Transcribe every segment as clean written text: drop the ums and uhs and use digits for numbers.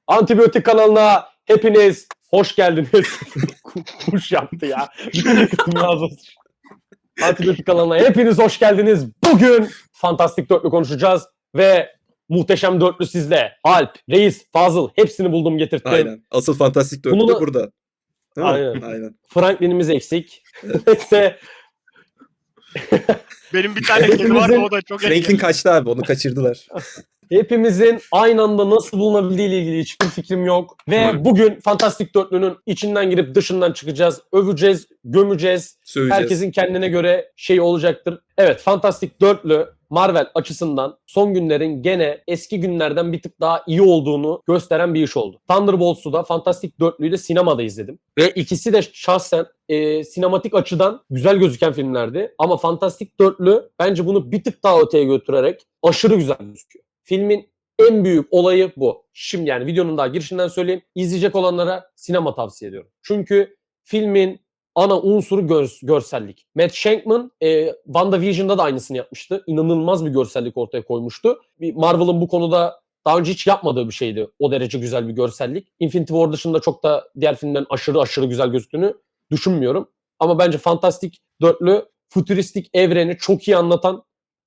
Antibiyotik kanalına hepiniz hoş geldiniz. Kuş yaptı ya. Antibiyotik kanalına hepiniz hoş geldiniz. Bugün Fantastik Dörtlü konuşacağız ve muhteşem dörtlü sizle. Alp, Reis, Fazıl hepsini buldum getirttim. Aynen. Asıl Fantastik Dörtlü Bunu da- burada. Değil mi? Aynen. Aynen. Franklin'imiz eksik. Neyse Benim bir tane kedi vardı, o da çok Franklin kaçtı abi. Onu kaçırdılar. hepimizin aynı anda nasıl bulunabildiği ile ilgili hiçbir fikrim yok. Ve bugün Fantastik Dörtlü'nün içinden girip dışından çıkacağız. Öveceğiz, gömeceğiz. Söyleyeceğiz. Herkesin kendine göre şey olacaktır. Evet, Fantastik Dörtlü Marvel açısından son günlerin gene eski günlerden bir tık daha iyi olduğunu gösteren bir iş oldu. Thunderbolts'u da Fantastik Dörtlü'yü de sinemada izledim. Ve ikisi de şahsen sinematik açıdan güzel gözüken filmlerdi. Ama Fantastik Dörtlü bence bunu bir tık daha öteye götürerek aşırı güzel gözüküyor. Filmin en büyük olayı bu. Şimdi yani videonun daha girişinden söyleyeyim. İzleyecek olanlara sinema tavsiye ediyorum. Çünkü filmin ana unsuru görsellik. Matt Shankman WandaVision'da da aynısını yapmıştı. İnanılmaz bir görsellik ortaya koymuştu. Marvel'ın bu konuda daha önce hiç yapmadığı bir şeydi. O derece güzel bir görsellik. Infinity War dışında çok da diğer filmlerin aşırı güzel gözüktüğünü düşünmüyorum. Ama bence Fantastic Dörtlü fütüristik evreni çok iyi anlatan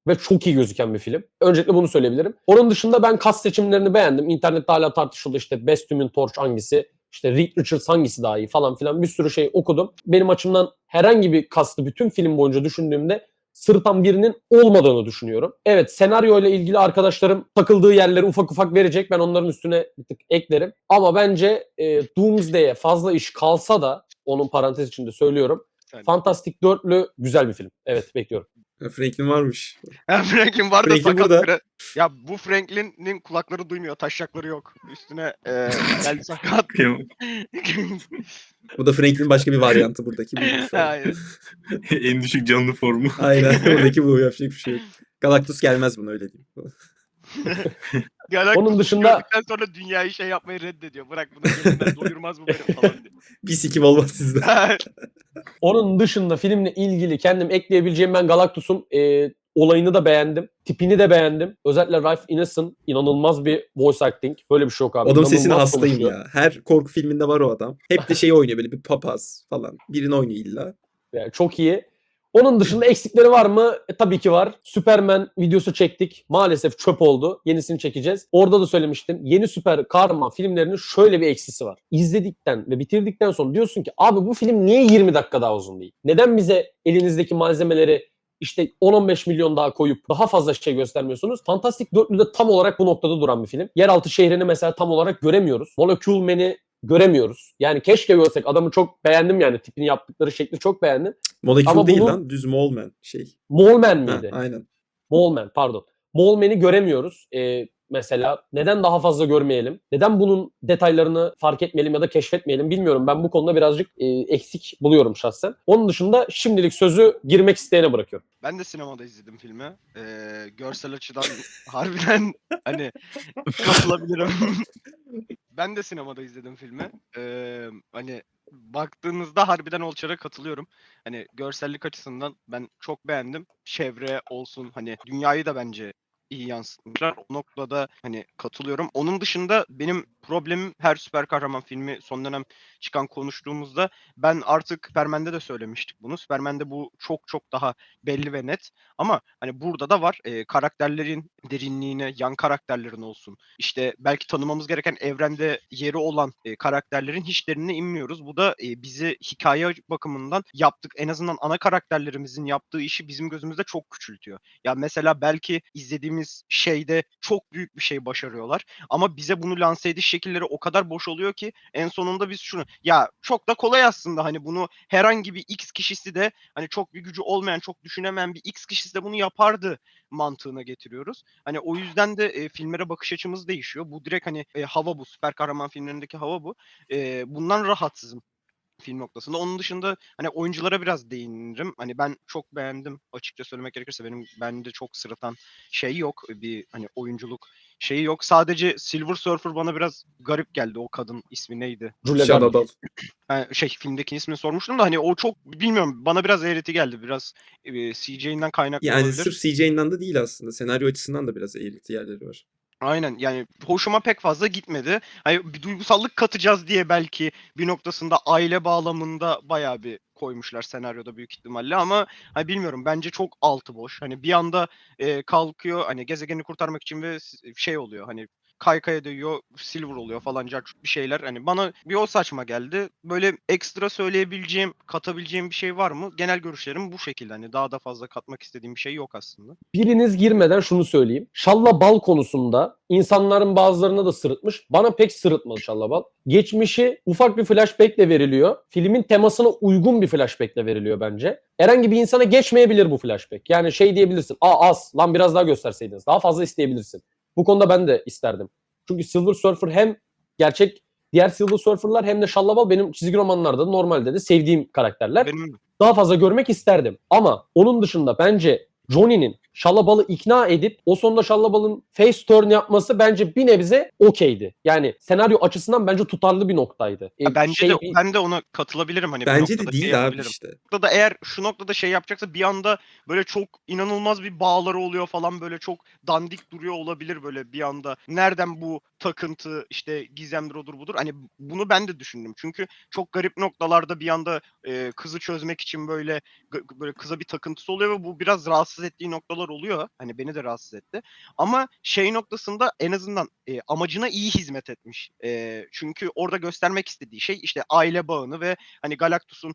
ve çok iyi gözüken bir film. Öncelikle bunu söyleyebilirim. Onun dışında ben cast seçimlerini beğendim. İnternette hala tartışıldı işte Best Human Torch hangisi, işte Reed Richards hangisi daha iyi falan filan bir sürü şey okudum. Benim açımdan herhangi bir cast'ı bütün film boyunca düşündüğümde sırıtan birinin olmadığını düşünüyorum. Evet, senaryo ile ilgili arkadaşlarım takıldığı yerleri ufak ufak verecek. Ben onların üstüne bir tık eklerim. Ama bence Doomsday'e fazla iş kalsa da onun parantez içinde söylüyorum. Yani. Fantastic Dörtlü güzel bir film. Evet, bekliyorum. Franklin varmış. Franklin var da Franklin sakat burada. biri. Ya bu Franklin'in kulakları duymuyor, taşakları yok. Üstüne bel sakat. Bu da Franklin başka bir varyantı buradaki. Bu şu an. Hayır. En düşük canlı formu. Aynen. Buradaki bu. Yapacak bir şey yok. Galactus gelmez buna, öyle diyeyim. Galactus Onun dışında- gördükten sonra dünyayı şey yapmayı reddediyor. Bırak bunu gözünden doyurmaz bu beni falan diye. Bir sikim olmaz sizden. Onun dışında filmle ilgili kendim ekleyebileceğim, ben Galactus'un olayını da beğendim. Tipini de beğendim. Özellikle Ralph Ines'ın inanılmaz bir voice acting. Böyle bir şey yok abi. Adam sesine İnanılmaz hastayım konuşuyor. ya. Her korku filminde var o adam. Hep de şey oynuyor, böyle bir papaz falan. Birini oynuyor illa. Yani çok iyi. Onun dışında eksikleri var mı? Tabii ki var. Superman videosu çektik. Maalesef çöp oldu. Yenisini çekeceğiz. Orada da söylemiştim. Yeni süper kahraman filmlerinin şöyle bir eksisi var. İzledikten ve bitirdikten sonra diyorsun ki abi bu film niye 20 dakika daha uzun değil? Neden bize elinizdeki malzemeleri işte 10-15 milyon daha koyup daha fazla şey göstermiyorsunuz? Fantastic Dörtlü'de tam olarak bu noktada duran bir film. Yeraltı şehrini mesela tam olarak göremiyoruz. Molecule Man'i göremiyoruz. Yani keşke görsek. Adamı çok beğendim yani. Tipini yaptıkları şekli çok beğendim. Molecule Ama değil bunu- lan. Düz Mallman şey. Mallman Ha, miydi? aynen. Mallman pardon. Mallman'i göremiyoruz. Mesela neden daha fazla görmeyelim? Neden bunun detaylarını fark etmeyelim ya da keşfetmeyelim bilmiyorum. Ben bu konuda birazcık eksik buluyorum şahsen. Onun dışında şimdilik sözü girmek isteyene bırakıyorum. Ben de sinemada izledim filmi. Görsel açıdan harbiden hani katılabilirim. Ben de sinemada izledim filmi. Hani baktığınızda harbiden Olçar'a katılıyorum. Hani görsellik açısından ben çok beğendim. Çevre olsun, hani dünyayı da bence iyi yansıtmışlar. O noktada hani katılıyorum. Onun dışında benim problemim her süper kahraman filmi son dönem çıkan konuştuğumuzda, ben artık Superman'de de söylemiştik bunu. Superman'de bu çok daha belli ve net. Ama hani burada da var. Karakterlerin derinliğine, yan karakterlerin olsun, İşte belki tanımamız gereken evrende yeri olan karakterlerin hiç derinine inmiyoruz. Bu da bizi hikaye bakımından en azından ana karakterlerimizin yaptığı işi bizim gözümüzde çok küçültüyor. Ya mesela belki izlediğimiz şeyde çok büyük bir şey başarıyorlar ama bize bunu lanse ediş şekilleri o kadar boş oluyor ki en sonunda biz şunu, ya çok da kolay aslında, hani bunu herhangi bir X kişisi de, hani çok bir gücü olmayan, çok düşünemeyen bir X kişisi de bunu yapardı mantığına getiriyoruz. Hani o yüzden de filmlere bakış açımız değişiyor. Bu direkt hani hava bu. Süper kahraman filmlerindeki hava bu. Bundan rahatsızım film noktasında. Onun dışında hani oyunculara biraz değinirim. Hani ben çok beğendim. Açıkça söylemek gerekirse bende çok sırıtan şey yok. Bir hani oyunculuk şeyi yok. Sadece Silver Surfer bana biraz garip geldi. O kadın ismi neydi? Julia Şan Garner. Adal. Filmdeki ismini sormuştum da hani o çok bilmiyorum, bana biraz eğreti geldi. Biraz CGI'nden kaynaklı Yani olabilir. sırf CJ'den de değil aslında. Senaryo açısından da biraz eğreti yerleri var. Aynen yani hoşuma pek fazla gitmedi. Hani bir duygusallık katacağız diye belki bir noktasında aile bağlamında bayağı bir koymuşlar senaryoda büyük ihtimalle ama hani bilmiyorum bence çok altı boş. Hani bir anda kalkıyor hani gezegeni kurtarmak için ve şey oluyor hani kaykaya değiyor, silver oluyor falan bir şeyler. Hani bana bir o saçma geldi. Böyle ekstra söyleyebileceğim, katabileceğim bir şey var mı? Genel görüşlerim bu şekilde. Hani daha da fazla katmak istediğim bir şey yok aslında. Biriniz girmeden şunu söyleyeyim. Şalla Bal konusunda insanların bazılarına da sırıtmış. Bana pek sırıtmadı Şalla Bal. Geçmişi ufak bir flashback'le veriliyor. Filmin temasına uygun bir flashback'le veriliyor bence. Herhangi bir insana geçmeyebilir bu flashback. Yani şey diyebilirsin. Az lan biraz daha gösterseydiniz. Daha fazla isteyebilirsin. Bu konuda ben de isterdim. Çünkü Silver Surfer hem gerçek diğer Silver Surfer'lar hem de Şalla Bal benim çizgi romanlarda normalde de sevdiğim karakterler. Benim Daha fazla görmek isterdim. Ama onun dışında bence Johnny'nin Şallabal'ı ikna edip o sonunda Şallabal'ın face turn yapması bence bir nebze okeydi. Yani senaryo açısından bence tutarlı bir noktaydı. bence de ben de ona katılabilirim hani bir Bence de noktada şey değil abi yapabilirim. işte. Noktada eğer şu noktada şey yapacaksa bir anda böyle çok inanılmaz bir bağları oluyor falan böyle çok dandik duruyor olabilir böyle bir anda. Nereden bu takıntı işte gizemdir odur budur. Hani bunu ben de düşündüm. Çünkü çok garip noktalarda bir anda kızı çözmek için böyle kıza bir takıntısı oluyor ve bu biraz rahatsız ettiği noktalar oluyor. Hani beni de rahatsız etti. Ama şey noktasında en azından amacına iyi hizmet etmiş. Çünkü orada göstermek istediği şey işte aile bağını ve hani Galactus'un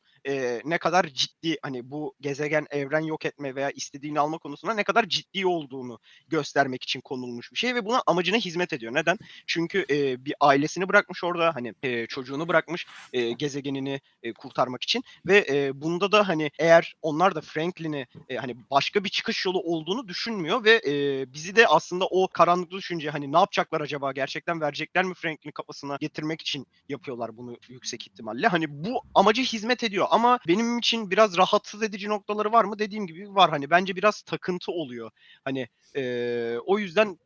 ne kadar ciddi hani bu gezegen evren yok etme veya istediğini alma konusunda ne kadar ciddi olduğunu göstermek için konulmuş bir şey ve buna amacına hizmet ediyor. Neden? Çünkü bir ailesini bırakmış orada hani çocuğunu bırakmış gezegenini kurtarmak için ve bunda da hani eğer onlar da Franklin'i hani başka bir çıkış yolu olduğunu düşünmüyor ve bizi de aslında o karanlıklı düşünce hani ne yapacaklar acaba gerçekten verecekler mi Franklin'i kafasına getirmek için yapıyorlar bunu yüksek ihtimalle. Hani bu amaca hizmet ediyor ama benim için biraz rahatsız edici noktaları var mı? Dediğim gibi var. Hani bence biraz takıntı oluyor. Hani o yüzden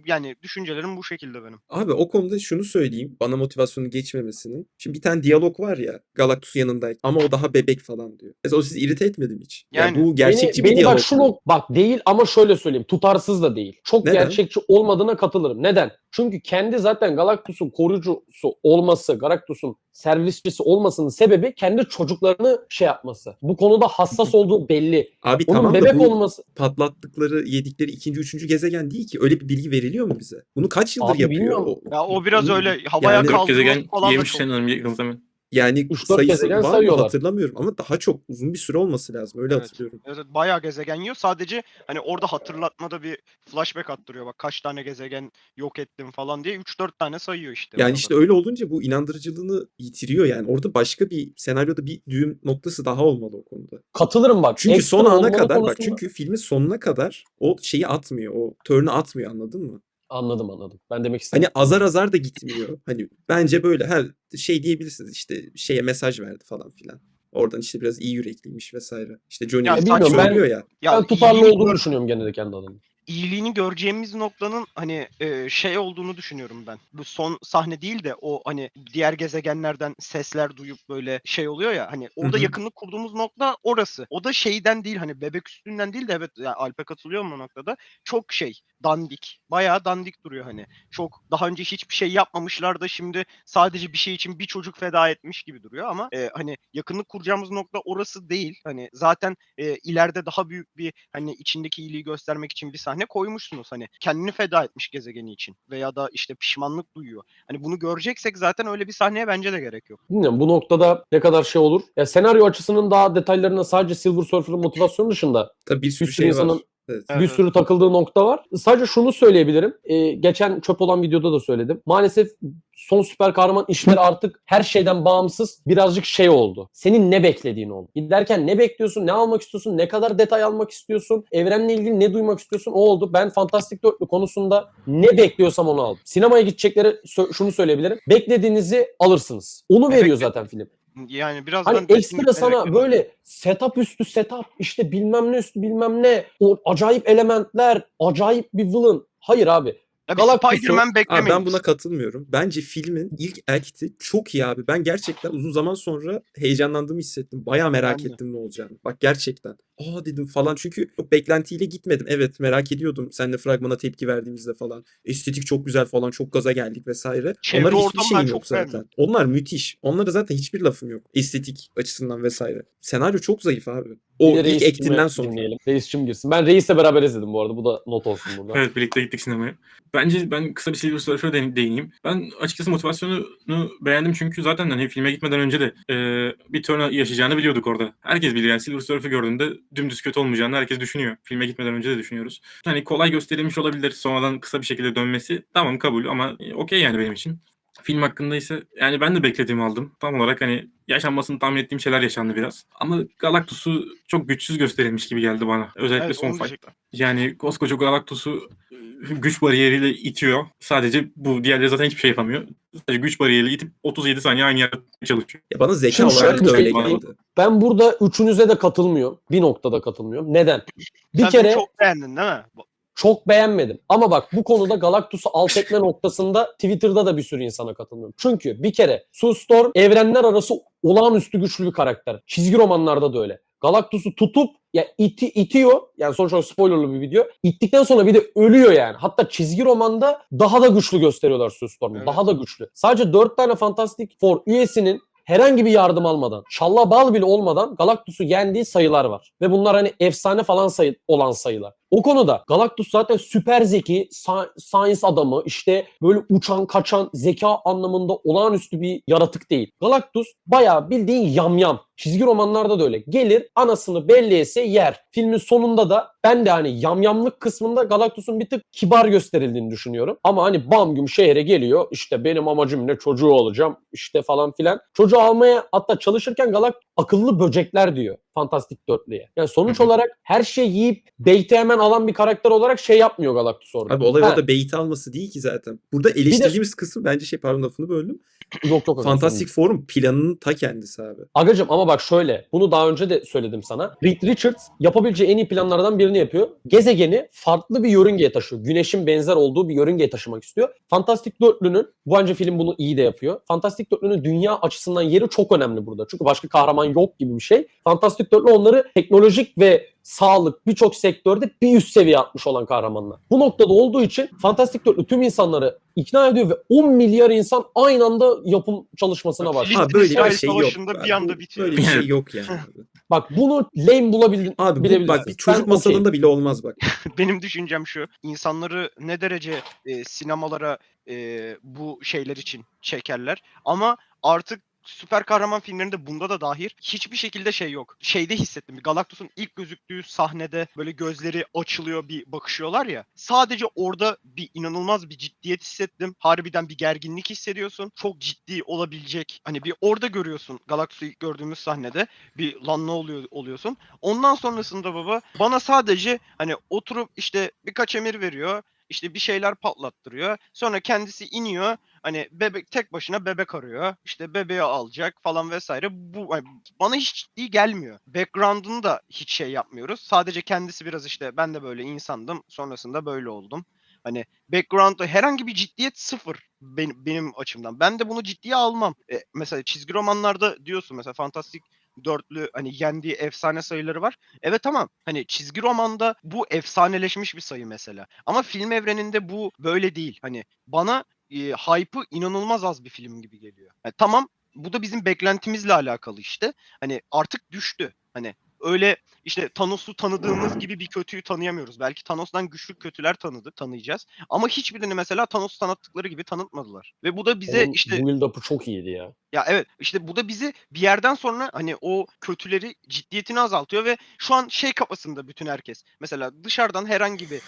yani düşüncelerim bu şekilde benim. Abi o konuda şunu söyleyeyim. Bana motivasyonu geçmemesinin. Şimdi bir tane diyalog var ya. Galactus yanındayken. Ama o daha bebek falan diyor. Mesela o sizi irite etmedi mi hiç? Ya Yani bu gerçekçi bir Bak diyalog mu? şunu bak değil ama şöyle söyleyeyim tutarsız da değil. Çok Neden? gerçekçi olmadığına katılırım. Neden? Çünkü kendi zaten Galactus'un koruyucusu olması, Galactus'un servisçisi olmasının sebebi kendi çocuklarını şey yapması. Bu konuda hassas olduğu belli. Abi Onun tamam da bebek bu olması patlattıkları, yedikleri ikinci, üçüncü gezegen değil ki. Öyle bir bilgi veriliyor mu bize? Bunu kaç yıldır abi yapıyor? bilmiyorum ya o biraz Onun öyle havaya yani 4 kaldırması gezegen falan da yemiş çok. sanırım yakın zaman. yani 3-4 gezegen sayısı var mı sayıyorlar. hatırlamıyorum ama daha çok uzun bir süre olması lazım. Öyle Evet. hatırlıyorum. Evet, bayağı gezegen yiyor. Sadece hani orada hatırlatmada bir flashback attırıyor. Bak kaç tane gezegen yok ettim falan diye 3-4 tane sayıyor işte o Yani kadar. işte öyle olunca bu inandırıcılığını yitiriyor yani. Orada başka bir senaryoda bir düğüm noktası daha olmalı o konuda. Katılırım bak. Çünkü son Ekstra ana olmalı kadar bak konusunda çünkü filmin sonuna kadar o şeyi atmıyor. O turn'ü atmıyor anladın mı? anladım. Ben demek Hani istedim. azar azar da gitmiyor. Hani bence böyle her şey diyebilirsiniz işte şeye mesaj verdi falan filan. Oradan işte biraz iyi yürekliymiş vesaire. İşte Ya Johnny Bilmiyorum söylüyor ben ya. ya ben tutarlı olduğunu düşünüyorum gene de kendi adıma. iyiliğini göreceğimiz noktanın hani şey olduğunu düşünüyorum ben. Bu son sahne değil de o hani diğer gezegenlerden sesler duyup böyle şey oluyor ya hani Hı orada hı. yakınlık kurduğumuz nokta orası. O da şeyden değil hani bebek üstünden değil de evet ya Alp'e katılıyor mu o noktada? Çok şey dandik. Bayağı dandik duruyor hani. Çok daha önce hiçbir şey yapmamışlar da şimdi sadece bir şey için bir çocuk feda etmiş gibi duruyor ama hani yakınlık kuracağımız nokta orası değil. Hani zaten ileride daha büyük bir hani içindeki iyiliği göstermek için bir sahne koymuşsunuz. Hani kendini feda etmiş gezegeni için veya da işte pişmanlık duyuyor. Hani bunu göreceksek zaten öyle bir sahneye bence de gerek yok. Bilmiyorum bu noktada ne kadar şey olur. Ya senaryo açısının daha detaylarına sadece Silver Surfer'ın motivasyonu dışında Tabii bir bir sürü sürü şey insanın var. Evet. Evet, bir evet. sürü takıldığı nokta var. Sadece şunu söyleyebilirim. Geçen çöp olan videoda da söyledim. Maalesef son süper kahraman işleri artık her şeyden bağımsız birazcık şey oldu. Senin ne beklediğin oldu. Giderken ne bekliyorsun, ne almak istiyorsun, ne kadar detay almak istiyorsun, evrenle ilgili ne duymak istiyorsun o oldu. Ben Fantastic Dörtlü konusunda ne bekliyorsam onu aldım. Sinemaya gidecekleri şunu söyleyebilirim. Beklediğinizi alırsınız. Onu Evet, veriyor zaten film. yani biraz Hani ben dediğim gibi ekstra ne sana beklemedim. böyle setup üstü setup işte bilmem ne üstü bilmem ne o acayip elementler acayip bir villain. Hayır abi. Ya bir Galactus'u Spider-Man Abi beklemeyin. ben buna katılmıyorum. Bence filmin ilk act'i çok iyi abi. Ben gerçekten uzun zaman sonra heyecanlandığımı hissettim. Bayağı merak Ben de. ettim ne olacağını. Bak gerçekten. aa dedim falan. Çünkü çok beklentiyle gitmedim. Evet, merak ediyordum. Seninle fragmana tepki verdiğimizde falan. Estetik çok güzel falan. Çok gaza geldik vesaire. Çevre Onlara hiçbir ortamı ben şeyim yok çok beğendim. zaten. Onlar müthiş. Onlara zaten hiçbir lafım yok. Estetik açısından vesaire. Senaryo çok zayıf abi. Bir O de ilk Reis'cimi ektinden sonra. dinleyelim. Reis'cim girsin. Ben Reis'le beraber izledim bu arada. Bu da not olsun burada. Evet, birlikte gittik sinemaya. Bence ben kısa bir Silver Surfer'a değineyim. Ben açıkçası motivasyonunu beğendim çünkü zaten hani filme gitmeden önce de bir turn yaşayacağını biliyorduk orada. Herkes biliyor yani Silver Surfer gördüğünde dümdüz kötü olmayacağını herkes düşünüyor. Filme gitmeden önce de düşünüyoruz. Hani kolay gösterilmiş olabilir sonradan kısa bir şekilde dönmesi. Tamam, kabul ama okey yani benim için. Film hakkında ise yani ben de beklediğimi aldım. Tam olarak hani yaşanmasını tahmin ettiğim şeyler yaşandı biraz. Ama Galactus'u çok güçsüz gösterilmiş gibi geldi bana. Özellikle Evet, son onu fight'ta. diyecektim. Yani koskoca Galactus'u güç bariyeriyle itiyor. Sadece bu, diğerleri zaten hiçbir şey yapamıyor. Sadece güç bariyeriyle itip 37 saniye aynı yerde çalışıyor. Ya bana zeka Şimdi şöyle olarak bir da şey öyle diyeyim. geldi. Ben burada üçünüze de katılmıyorum. Bir noktada katılmıyorum. Neden? Bir Sen kere filmi çok beğendin değil mi? çok beğenmedim. Ama bak bu konuda Galactus'u alt etme noktasında Twitter'da da bir sürü insana katılmıyorum. Çünkü bir kere Sue Storm evrenler arası olağanüstü güçlü bir karakter. Çizgi romanlarda da öyle. Galactus'u tutup ya itiyor. Yani sonuç olarak spoilerlı bir video. İttikten sonra bir de ölüyor yani. Hatta çizgi romanda daha da güçlü gösteriyorlar Sue Storm'u. Evet. Daha da güçlü. Sadece 4 tane Fantastic Four üyesinin herhangi bir yardım almadan, şalla bal bile olmadan Galactus'u yendiği sayılar var. Ve bunlar hani efsane falan olan sayılar. O konuda Galactus zaten süper zeki, science adamı, işte böyle uçan, kaçan, zeka anlamında olağanüstü bir yaratık değil. Galactus bayağı bildiğin yamyam. Çizgi romanlarda da öyle. Gelir anasını belleyese yer. Filmin sonunda da ben de hani yamyamlık kısmında Galactus'un bir tık kibar gösterildiğini düşünüyorum. Ama hani bam güm şehre geliyor. İşte benim amacım ne, çocuğu olacağım işte falan filan. Çocuğu almaya hatta çalışırken Galactus akıllı böcekler diyor Fantastik Dörtlü'ye. Yani sonuç olarak her şeyi yiyip beyti hemen alan bir karakter olarak şey yapmıyor Galactus orada. Abi olay Ha, orada bait alması değil ki zaten. Burada eleştirdiğimiz kısım bence pardon lafını böldüm. yok yok. Fantastic Four'un planının ta kendisi abi. Agacım ama bak şöyle, bunu daha önce de söyledim sana. Reed Richards yapabileceği en iyi planlardan birini yapıyor. Gezegeni farklı bir yörüngeye taşıyor. Güneşin benzer olduğu bir yörüngeye taşımak istiyor. Fantastik Dörtlü'nün, bence film bunu iyi de yapıyor. Fantastik Dörtlü'nün dünya açısından yeri çok önemli burada. Çünkü başka kahraman yok gibi bir şey. Fantastik Dörtlü onları teknolojik ve sağlık birçok sektörde bir üst seviye atmış olan kahramanlar. Bu noktada olduğu için Fantastik Dörtlü tüm insanları ikna ediyor ve 10 milyar insan aynı anda yapım çalışmasına başlıyor. Abi böyle bir İsrail şey yok. Savaşı'nda bir anda Bu- bitiyor. Böyle bir şey yok yani. Abi, Bak bunu lame bulabildin. abi bu bilebilirsiniz. bak bir çocuk Ben masalında bile olmaz bak. Benim düşüncem şu. İnsanları ne derece sinemalara bu şeyler için çekerler. Ama artık süper kahraman filmlerinde bunda da dahil hiçbir şekilde şey yok. Şeyde hissettim. Galactus'un ilk gözüktüğü sahnede böyle gözleri açılıyor, bir bakışıyorlar ya. Sadece orada bir inanılmaz bir ciddiyet hissettim. Harbiden bir gerginlik hissediyorsun. Çok ciddi olabilecek. Hani bir orada görüyorsun Galactus'u ilk gördüğümüz sahnede. Bir lan ne oluyor oluyorsun. Ondan sonrasında baba bana sadece hani oturup işte birkaç emir veriyor. İşte bir şeyler patlattırıyor. Sonra kendisi iniyor. Hani bebek tek başına bebek arıyor. İşte bebeği alacak falan vesaire. Bu hani bana hiç ciddi gelmiyor. Background'unu da hiç şey yapmıyoruz. Sadece kendisi biraz işte ben de böyle insandım. Sonrasında böyle oldum. Hani background'da herhangi bir ciddiyet sıfır benim açımdan. Ben de bunu ciddiye almam. Mesela çizgi romanlarda diyorsun mesela Fantastik Dörtlü hani yendiği efsane sayıları var. Evet tamam. Hani çizgi romanda bu efsaneleşmiş bir sayı mesela. Ama film evreninde bu böyle değil. Hani bana hype'ı inanılmaz az bir film gibi geliyor. Yani tamam bu da bizim beklentimizle alakalı işte. Hani artık düştü. Hani öyle işte Thanos'u tanıdığımız gibi bir kötüyü tanıyamıyoruz. Belki Thanos'tan güçlü kötüler tanıyacağız. Ama hiçbirini mesela Thanos'u tanıttıkları gibi tanıtmadılar. Ve bu da bize Onun işte build-up'ı çok iyiydi ya. ya evet işte bu da bizi bir yerden sonra hani o kötüleri ciddiyetini azaltıyor ve şu an şey kafasında bütün herkes. Mesela dışarıdan herhangi bir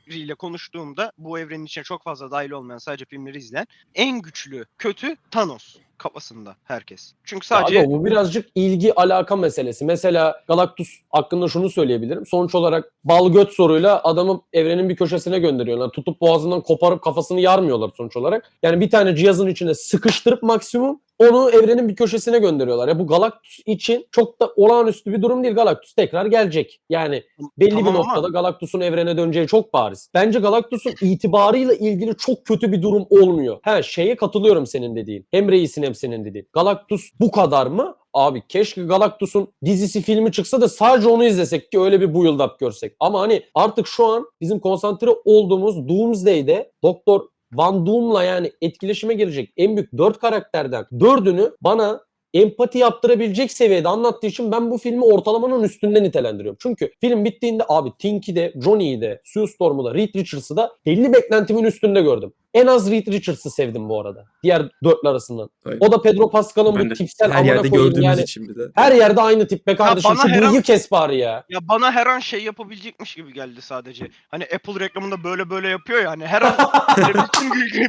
biriyle konuştuğumda bu evrenin içine çok fazla dahil olmayan sadece filmleri izleyen en güçlü kötü Thanos kafasında herkes. Çünkü Ya sadece aga bu birazcık ilgi alaka meselesi. Mesela Galactus hakkında şunu söyleyebilirim. Sonuç olarak bal göt soruyla adamı evrenin bir köşesine gönderiyorlar. Tutup boğazından koparıp kafasını yarmıyorlar sonuç olarak. Yani bir tane cihazın içine sıkıştırıp maksimum onu evrenin bir köşesine gönderiyorlar. Ya bu Galactus için çok da olağanüstü bir durum değil. Galactus tekrar gelecek. Yani belli Tamam bir ama- noktada Galactus'un evrene döneceği çok bariz. Bence Galactus'un itibarıyla ilgili çok kötü bir durum olmuyor. Şeye katılıyorum senin dediğin. Hem reisin hem senin dediğin. Galactus bu kadar mı? Abi keşke Galactus'un dizisi filmi çıksa da sadece onu izlesek ki öyle bir build up görsek. Ama hani artık şu an bizim konsantre olduğumuz Doomsday'de Doktor Van Doom'la yani etkileşime girecek en büyük 4 karakterden 4'ünü bana empati yaptırabilecek seviyede anlattığı için ben bu filmi ortalamanın üstünde nitelendiriyorum. Çünkü film bittiğinde abi Tink'i de, Johnny'yi de, Sue Storm'u da, Reed Richards'ı da belli beklentimin üstünde gördüm. En az Reed Richards'ı sevdim bu arada. Diğer dörtlü arasından. Aynen. O da Pedro Pascal'ın Ben bu de. tipsel Her amına yerde koyayım gördüğümüz yani. için bir de. Her yerde aynı tip be kardeşim. bana Şu her an- bıyığı kes bari ya. Ya bana her an şey yapabilecekmiş gibi geldi sadece. Hani Apple reklamında böyle yapıyor ya hani her an hani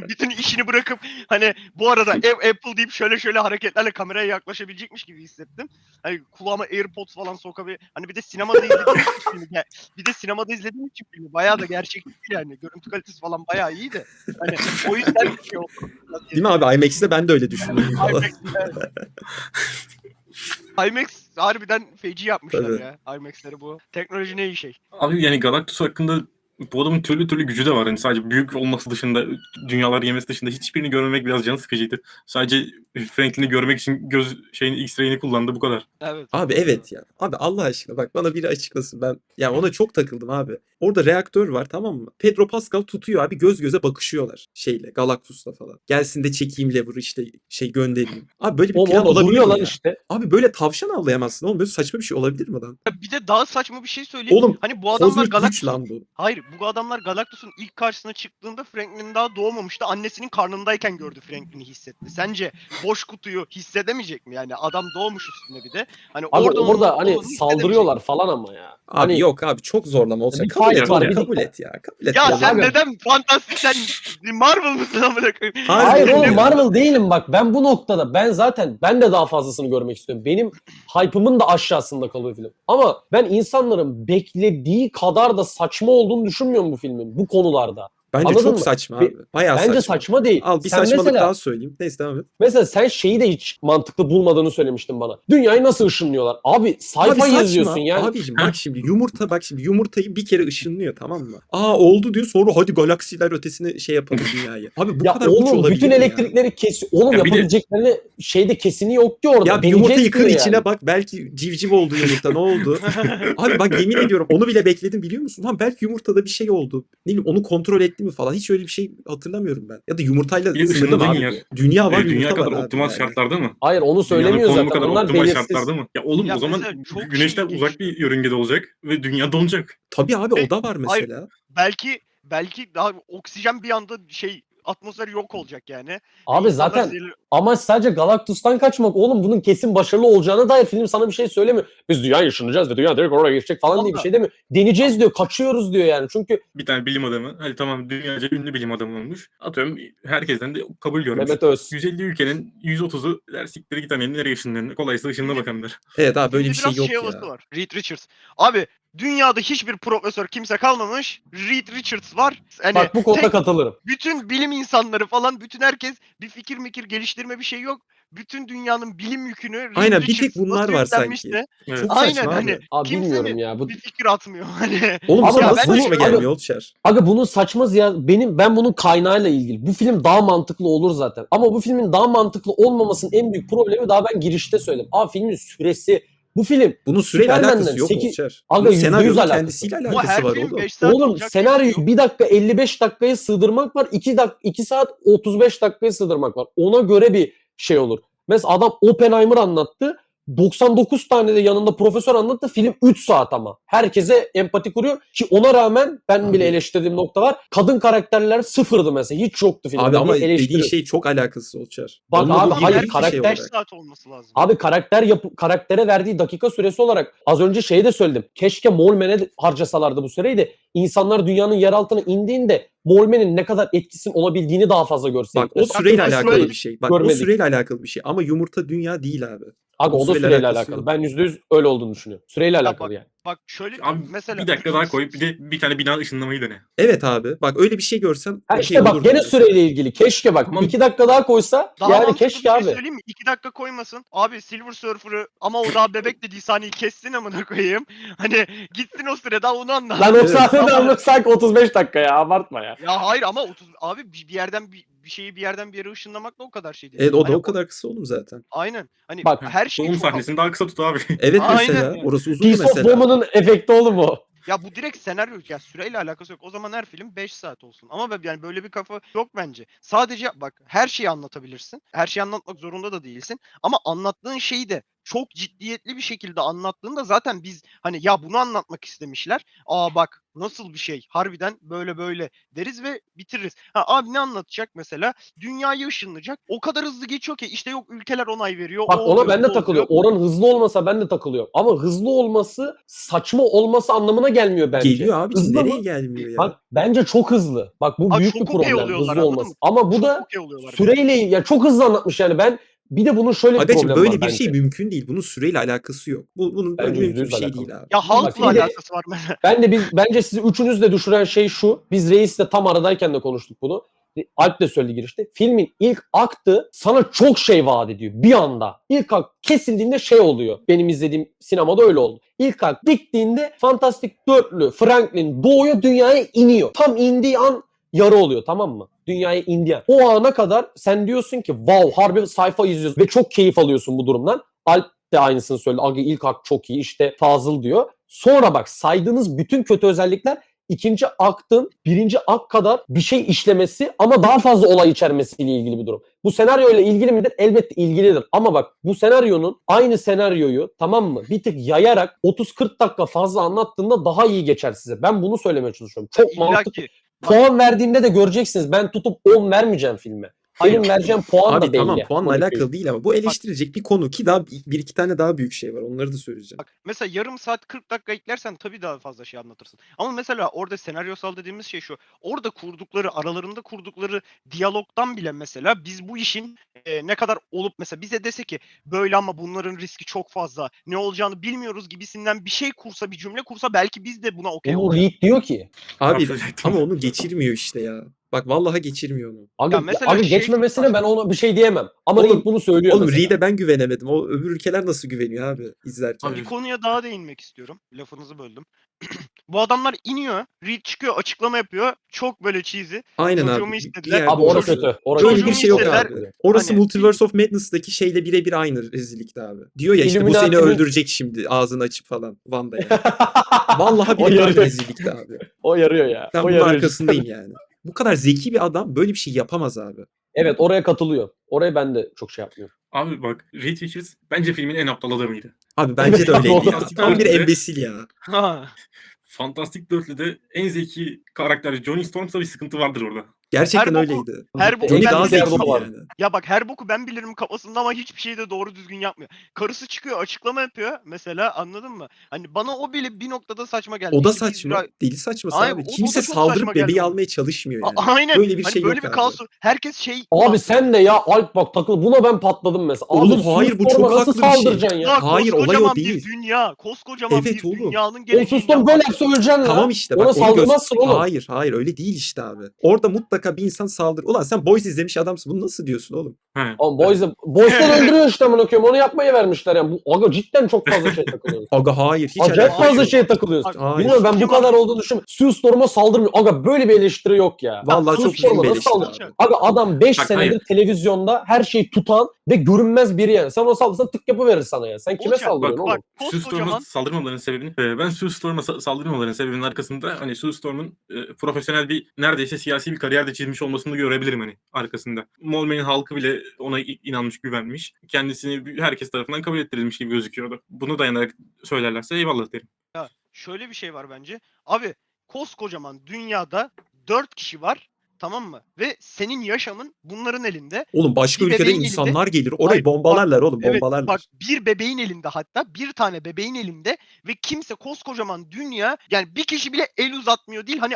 bütün işini bırakıp hani bu arada Apple deyip şöyle hareketlerle kameraya yaklaşabilecekmiş gibi hissettim. Hani kulağıma AirPods falan sokabilir. Hani bir de sinemada izlediğim için filmi. Bir de sinemada izlediğim için filmi bayağı da gerçekçi yani. Görüntü kalitesi falan bayağı iyi de. Hani o yüzden bir şey oldu. Değil mi abi? IMAX'te ben de öyle düşündüm falan. IMAX, evet. IMAX harbiden feci yapmışlar Tabii. ya. IMAX'leri bu. Teknoloji ne iyi şey. Abi yani Galactus hakkında bu adamın türlü gücü de var. Hani sadece büyük olması dışında, dünyalar yemesi dışında hiçbirini görmemek biraz can sıkıcıydı. Sadece Franklin'i görmek için X-ray'ini kullandı, bu kadar. Evet. Abi evet ya. Abi Allah aşkına bak bana biri açıklasın. Ben ya ona çok takıldım abi. Orada reaktör var, tamam mı? Pedro Pascal tutuyor abi, göz göze bakışıyorlar şeyle, Galactus'la falan. Gelsin de çekeyim lever'ı işte göndereyim. Abi böyle bir O plan da olabilir duruyor mi lan ya? işte. Abi böyle tavşan avlayamazsın oğlum. Böyle saçma bir şey olabilir mi lan? Bir de daha saçma bir şey söyleyeyim. Oğlum Hani bu adamlar kozmik güç Galactus'un... lan bu. Hayır, bu adamlar Galactus'un ilk karşısına çıktığında Franklin daha doğmamıştı. Annesinin karnındayken gördü, Franklin'i hissetti. Sence boş kutuyu hissedemeyecek mi? Yani adam doğmuş üstüne bir de. Hani Abi orada orada hani saldırıyorlar falan ama ya. Abi Hani yok abi çok zorlama olsa bir kabul et fight var, oğlum, bir kabul de- et ya. Kabul et Ya ya. sen Abi- neden fantastik, sen Marvel mısın amına koyayım? Hayır, Hayır oğlum oğlum ya. Marvel değilim bak, ben bu noktada ben de daha fazlasını görmek istiyorum. Benim hype'ımın da aşağısında kalıyor film. Ama ben insanların beklediği kadar da saçma olduğunu düşünmüyorum bu filmin bu konularda. Bence Anladın çok mı? saçma Be- abi. Bayağı Bence saçma. saçma değil. Al bir Sen saçmalık mesela, daha söyleyeyim. Neyse devam et. mesela sen şeyi de hiç mantıklı bulmadığını söylemiştin bana. Dünyayı nasıl ışınlıyorlar? Abi Abi sci-fi saçma. yazıyorsun yani. Abicim bak şimdi yumurtayı bir kere ışınlıyor, tamam mı? Aa oldu diyor, sonra hadi galaksiler ötesine şey yapalım dünyayı. Abi bu Ya kadar uç oğlum olabilir bütün mi ya? elektrikleri kesiyor. Oğlum Ya bir de- yapabileceklerini şeyde kesini yok ki orada. Ya bir yumurtayı Deneyeceğiz kır diyor içine yani. bak, belki civciv oldu yumurta, ne oldu? Abi bak yemin ediyorum onu bile bekledim, biliyor musun? Lan belki yumurtada bir şey oldu. Ne bileyim onu kontrol etti mi falan. Hiç öyle bir şey hatırlamıyorum ben. Ya da yumurtayla Bir de sınırlı mı ışınladığın abi yer, bu? Dünya var, dünya yumurta kadar var abi optimal yani. şartlarda mı? Hayır onu Dünyanın söylemiyor konumu zaten. kadar Onlar optimal belirsiz. şartlarda mı? Ya oğlum Ya o zaman mesela çok güneşten şey uzak bir yörüngede olacak ve dünya donacak. Tabii abi o da var Hayır. mesela. belki daha oksijen bir anda atmosfer yok olacak yani. Abi İnsanlar zaten zehirli- amaç sadece Galactus'tan kaçmak. Oğlum bunun kesin başarılı olacağına dair film sana bir şey söylemiyor. Biz dünyayı ışınlayacağız ve dünya direkt oraya geçecek falan diye bir Vallahi. şey demiyor. Deneyeceğiz diyor. Kaçıyoruz diyor yani. Çünkü Bir tane bilim adamı, hani tamam dünyaca ünlü bilim adamı olmuş. Atıyorum herkesten de kabul görmüş. Mehmet Öz. 150 ülkenin 130'u der siktir git hani nereye ışınlanır, kolaysa ışınla bakalım der. Evet abi böyle Filmde bir şey biraz yok havası ya. var. Reed Richards. Abi dünyada hiçbir profesör kimse kalmamış. Reed Richards var. Hani Bak bu konuda tek- katılırım. bütün bilim insanları falan, bütün herkes bir fikir geliştirme bir şey yok. Bütün dünyanın bilim yükünü Reed Aynen, bir tek Richards'a bunlar var yüklenmiş de. sanki. Evet. Çok Aynen saçma hani abi. Abi kimse bilmiyorum ya. Bu bir fikir atmıyor. Hani Oğlum Abi sana nasıl nasıl bence- saçma Abi- gelmiyor Olçer? Aga bunun saçma ben bunun kaynağıyla ilgili. Bu film daha mantıklı olur zaten. Ama bu filmin daha mantıklı olmamasının en büyük problemi daha ben girişte söyledim. Abi filmin süresi. Bu film Bunun süreyle Superman'den alakası yok 8 Olçer. Aga, Bunun %100 senaryonun alakası. kendisiyle bu alakası her var film oğlum. 5 saat Oğlum olacak diye bir şey senaryoyu yok. 1 dakika 55 dakikaya sığdırmak var. 2 saat 35 dakikaya sığdırmak var. Ona göre bir şey olur. Mesela adam Oppenheimer anlattı. 99 tane de yanında profesör anlattı. Film 3 saat ama. Herkese empati kuruyor. Ki ona rağmen ben bile Abi- eleştirdiğim nokta var. Kadın karakterler sıfırdı mesela. Hiç yoktu filmde. Abi ama diye eleştiri. dediğin şey çok alakasız Olçer. Bak Onunla abi, bu Ama hayır, her bir şey film karakter- 5 olarak. saat olması lazım. Abi karaktere verdiği dakika süresi olarak az önce şeyi de söyledim. Keşke Molmen'e de harcasalardı bu süreyi de insanlar dünyanın yer altına indiğinde Molmen'in ne kadar etkisinin olabildiğini daha fazla görseydik. Bak o Mesela süreyle kırk alakalı süreyi bir şey. Bak o görmedik. süreyle alakalı bir şey. Ama yumurta dünya değil abi. Aga o o da süreyle süreyle alakası alakalı. yok. Ben %100 öyle olduğunu düşünüyorum. Süreyle alakalı bak- yani. Bak şöyle Abi mesela bir dakika daha koyup bir de bir tane bina ışınlamayı dene. Evet abi. Bak öyle bir şey görsem Ha okey işte bak olurdum gene mesela. süreyle ilgili. Keşke bak Tamam. 2 dakika daha koysa daha yani mantıklı keşke bir şey abi. söyleyeyim mi? 2 dakika koymasın. Abi Silver Surfer'ı ama o daha bebek dediği sahneyi kessin amına koyayım. Hani gitsin o sürede onu anlat. Lan o Evet. sahnede Ama- almak sanki 35 dakika ya abartma ya. Ya hayır ama 30 abi bir yerden bir şeyi bir yerden bir yere ışınlamak da o kadar şey değil. Evet o da Hani o kadar kısa oğlum zaten. aynen. Hani Bak, her şey Doğum çok sahnesini daha kısa tut abi. Evet Aynen mesela. ya. Orası uzundu Piece of mesela. Woman'ın efekti oğlum o. Ya bu direkt senaryo ya süreyle alakası yok. O zaman her film 5 saat olsun. Ama yani böyle bir kafa yok bence. Sadece bak her şeyi anlatabilirsin. Her şeyi anlatmak zorunda da değilsin. Ama anlattığın şeyi de çok ciddiyetli bir şekilde anlattığında zaten biz hani ya bunu anlatmak istemişler. Aa bak nasıl bir şey. Harbiden böyle böyle deriz ve bitiririz. Ha abi ne anlatacak mesela? Dünyayı ışınlayacak. O kadar hızlı geçiyor ki işte yok ülkeler onay veriyor. Bak o ona oluyor, ben de bu takılıyorum. oluyor. Oranın hızlı olmasa ben de takılıyorum. Ama hızlı olması saçma olması anlamına gelmiyor bence. Geliyor abicim. Hızlı Nereye mı? gelmiyor ya? Bak bence çok hızlı. Bak bu Abi büyük bir çok okey problem oluyorlar hızlı anladın olması. mı? Ama bu Çok da okey oluyorlar bence. süreyle ya çok hızlı anlatmış yani ben bir de bunun şöyle bir Agacım problemi var böyle bir şey bence. mümkün değil. Bunun süreyle alakası yok. Bunun böyle Bence mümkün bir %100 şey alakalı. değil abi. Ya Bak halkla bir de alakası var mesela. bence sizi üçünüz de düşüren şey şu. Biz Reis'le tam aradayken de konuştuk bunu. Alp de söyledi girişte. Filmin ilk aktı sana çok şey vaat ediyor bir anda. İlk akt kesildiğinde şey oluyor. Benim izlediğim sinemada öyle oldu. İlk akt diktiğinde Fantastik Dörtlü Franklin doğuya dünyaya iniyor. Tam indiği an yarı oluyor tamam mı? Dünyaya indiği an. O ana kadar sen diyorsun ki wow harbi sayfa izliyorsun ve çok keyif alıyorsun bu durumdan. Alp de aynısını söyledi. Agi ilk akt çok iyi işte Fazıl diyor. Sonra bak saydığınız bütün kötü özellikler ikinci aktın birinci akt kadar bir şey işlemesi ama daha fazla olay içermesiyle ilgili bir durum. Bu senaryoyla ilgili midir? Elbette ilgilidir. Ama bak bu senaryonun aynı senaryoyu tamam mı? Bir tık yayarak 30-40 dakika fazla anlattığında daha iyi geçer size. Ben bunu söylemeye çalışıyorum. Çok İlla mantıklı. ki. Puan verdiğimde de göreceksiniz. Ben tutup 10 vermeyeceğim filme. Hayır. Benim vereceğim puan Abi da belli. tamam puanla 12. alakalı değil ama bu eleştirilecek bir konu ki daha bir iki tane daha büyük şey var. Onları da söyleyeceğim. Bak mesela yarım saat 40 dakika eklersen tabii daha fazla şey anlatırsın. Ama mesela orada senaryosal dediğimiz şey şu. Orada aralarında kurdukları diyalogdan bile mesela biz bu işin ne kadar olup mesela bize dese ki böyle ama bunların riski çok fazla. Ne olacağını bilmiyoruz gibisinden bir şey kursa bir cümle kursa belki biz de buna okey Bunu olacağız. Reed diyor ki. Abi Affedersin. ama onu geçirmiyor işte ya. Bak vallahi geçirmiyor onu. Ya Abi, mesela abi şey geçmemesine çok ben ona bir şey diyemem. Ama Oğlum- Reed bunu söylüyor Oğlum mesela. Reed'e ben güvenemedim. O öbür ülkeler nasıl güveniyor abi izlerken? Abi Bir konuya daha değinmek istiyorum. Lafınızı böldüm. Bu adamlar iniyor, Reed çıkıyor, açıklama yapıyor. Çok böyle cheesy. Aynen Çocuğumu abi. Bir istediler. yerde Abi orası orası. kötü. Orası Öyle Çocuğumu bir şey yok istediler. abi. Orası Hani Multiverse of Madness'daki şeyle birebir aynı rezillikti abi. Diyor ya işte bu seni Illuminati'nin- öldürecek şimdi ağzını açıp falan Wanda'ya. Vallahi o birebir aynı yarıyor. rezillikti abi. O yarıyor ya. Ben O bunun yarıyor arkasındayım cidden. yani. Bu kadar zeki bir adam böyle bir şey yapamaz abi. Evet oraya katılıyor. Oraya ben de çok şey yapmıyorum. Abi bak Reed Richards bence filmin en aptal adamıydı. Abi bence Evet de abi, öyleydi ya. Fantastic Tam bir Dörtlü'de- embesil ya. ha. Fantastik Dörtlü'de en zeki karakter Johnny Storm'sa bir sıkıntı vardır orada. Gerçekten Her boku- öyleydi. her boku Johnny ben daha bilirim zekiydi kafasında yani. Ya bak her boku ben bilirim kafasında ama hiçbir şeyi de doğru düzgün yapmıyor. Karısı çıkıyor açıklama yapıyor mesela anladın mı? Hani bana o bile bir noktada saçma geldi. O da İşte biz saçma. Deli saçması Ay, abi. o Kimse da çok saçma saldırıp geldi bebeği bana. almaya çalışmıyor yani. Aynen. Böyle bir Hani şey böyle yok bir abi. kaos. Herkes şey Abi ulan, sen de ya Alp bak takıl. Buna ben patladım mesela. Abi, Oğlum hayır, bu Sunstorm'a çok nasıl haklı bir şey. saldıracaksın ya? ya Hayır, olay o koskocaman bir değil. dünya. Koskocaman Evet bir oğlum. dünyanın O geleceğinden Sunstorm böyle bahsediyor. yapsa öleceksin Tamam la. işte Ona bak onu saldırmazsın oğlum. Hayır öyle değil işte abi. Orada mutlaka bir insan saldırır. Ulan sen Boys izlemiş adamsın. Bunu nasıl diyorsun oğlum? He. Oğlum Boys'tan öldürüyor işte amına koyayım. Onu yapmaya vermişler yani. Bu aga cidden çok fazla şey takılıyoruz. Aga hayır hiç Acayip alakası fazla yok. şeye takılıyoruz. Bak, Hayır. Bilmiyorum ben bu kocaman- kadar olduğunu düşünmüyorum. Sunstorm'a saldırmıyor. Aga böyle bir eleştiri yok ya. Vallahi çok Sunstorm'a düzgün bir nasıl eleştiri saldıracak? abi. Aga adam 5 Bak, senedir hayır. televizyonda her şeyi tutan ve görünmez biri yani. Sen ona saldırsan tık yapıverir sana ya. Sen kime Olacak, saldırıyorsun bak, oğlum? Sue Storm'a koskocaman saldırmamalarının sebebini ben Sue Storm'a saldırmamalarının sebebinin arkasında hani Sue Storm'un profesyonel bir neredeyse siyasi bir kariyer de çizmiş olmasını görebilirim hani arkasında. Molmen'in halkı bile ona inanmış, güvenmiş. Kendisini herkes tarafından kabul ettirilmiş gibi gözüküyordu. Bunu dayanarak söylerlerse eyvallah derim. şöyle bir şey var bence. Abi koskocaman dünyada 4 kişi var tamam mı? Ve senin yaşamın bunların elinde. Oğlum başka Bir ülkeden bebeğin insanlar gelir. Orayı Hayır, bombalarlar oğlum, Evet bombalarlar. bak, bir bebeğin elinde, hatta bir tane bebeğin elinde ve kimse, koskocaman dünya, yani bir kişi bile el uzatmıyor değil, hani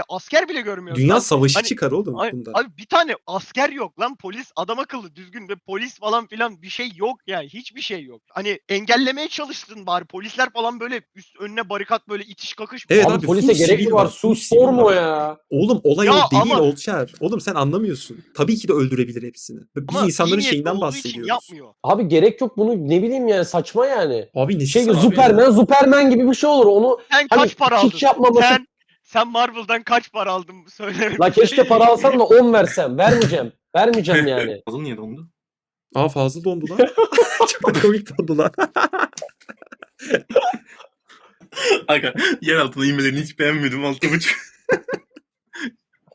asker bile görmüyoruz Dünya lan. savaşı Hani çıkar oğlum Ay- bundan. Abi bir tane asker yok lan, polis adam akıllı düzgün ve polis falan filan bir şey yok yani, hiçbir şey yok. Hani engellemeye çalıştın bari, polisler falan böyle önüne barikat, böyle itiş kakış. Evet Abi abi, polise full gerek sivil mi var? var, full Su sivil sorma var. ya. Oğlum olay Ya o değil ama- Olçer. Oğlum sen anlamıyorsun. Tabii ki de öldürebilir hepsini. Biz Ama iyi insanların niyetli şeyinden olduğu için bahsediyoruz. yapmıyor. Abi gerek yok, bunu ne bileyim yani, saçma yani. Abi nesi Şey, saçma ya? Superman gibi bir şey olur. Onu Sen hani kaç para aldın? hiç yapmaması. Sen Marvel'dan kaç para aldın? Söyle. La keşke para alsam da 10 versem. Vermeyeceğim. Vermeyeceğim yani. Fazıl niye dondu? Aa, fazla dondu lan. Çok da komik dondu lan. Aga yer altına inmelerini hiç beğenmedim. 6,5.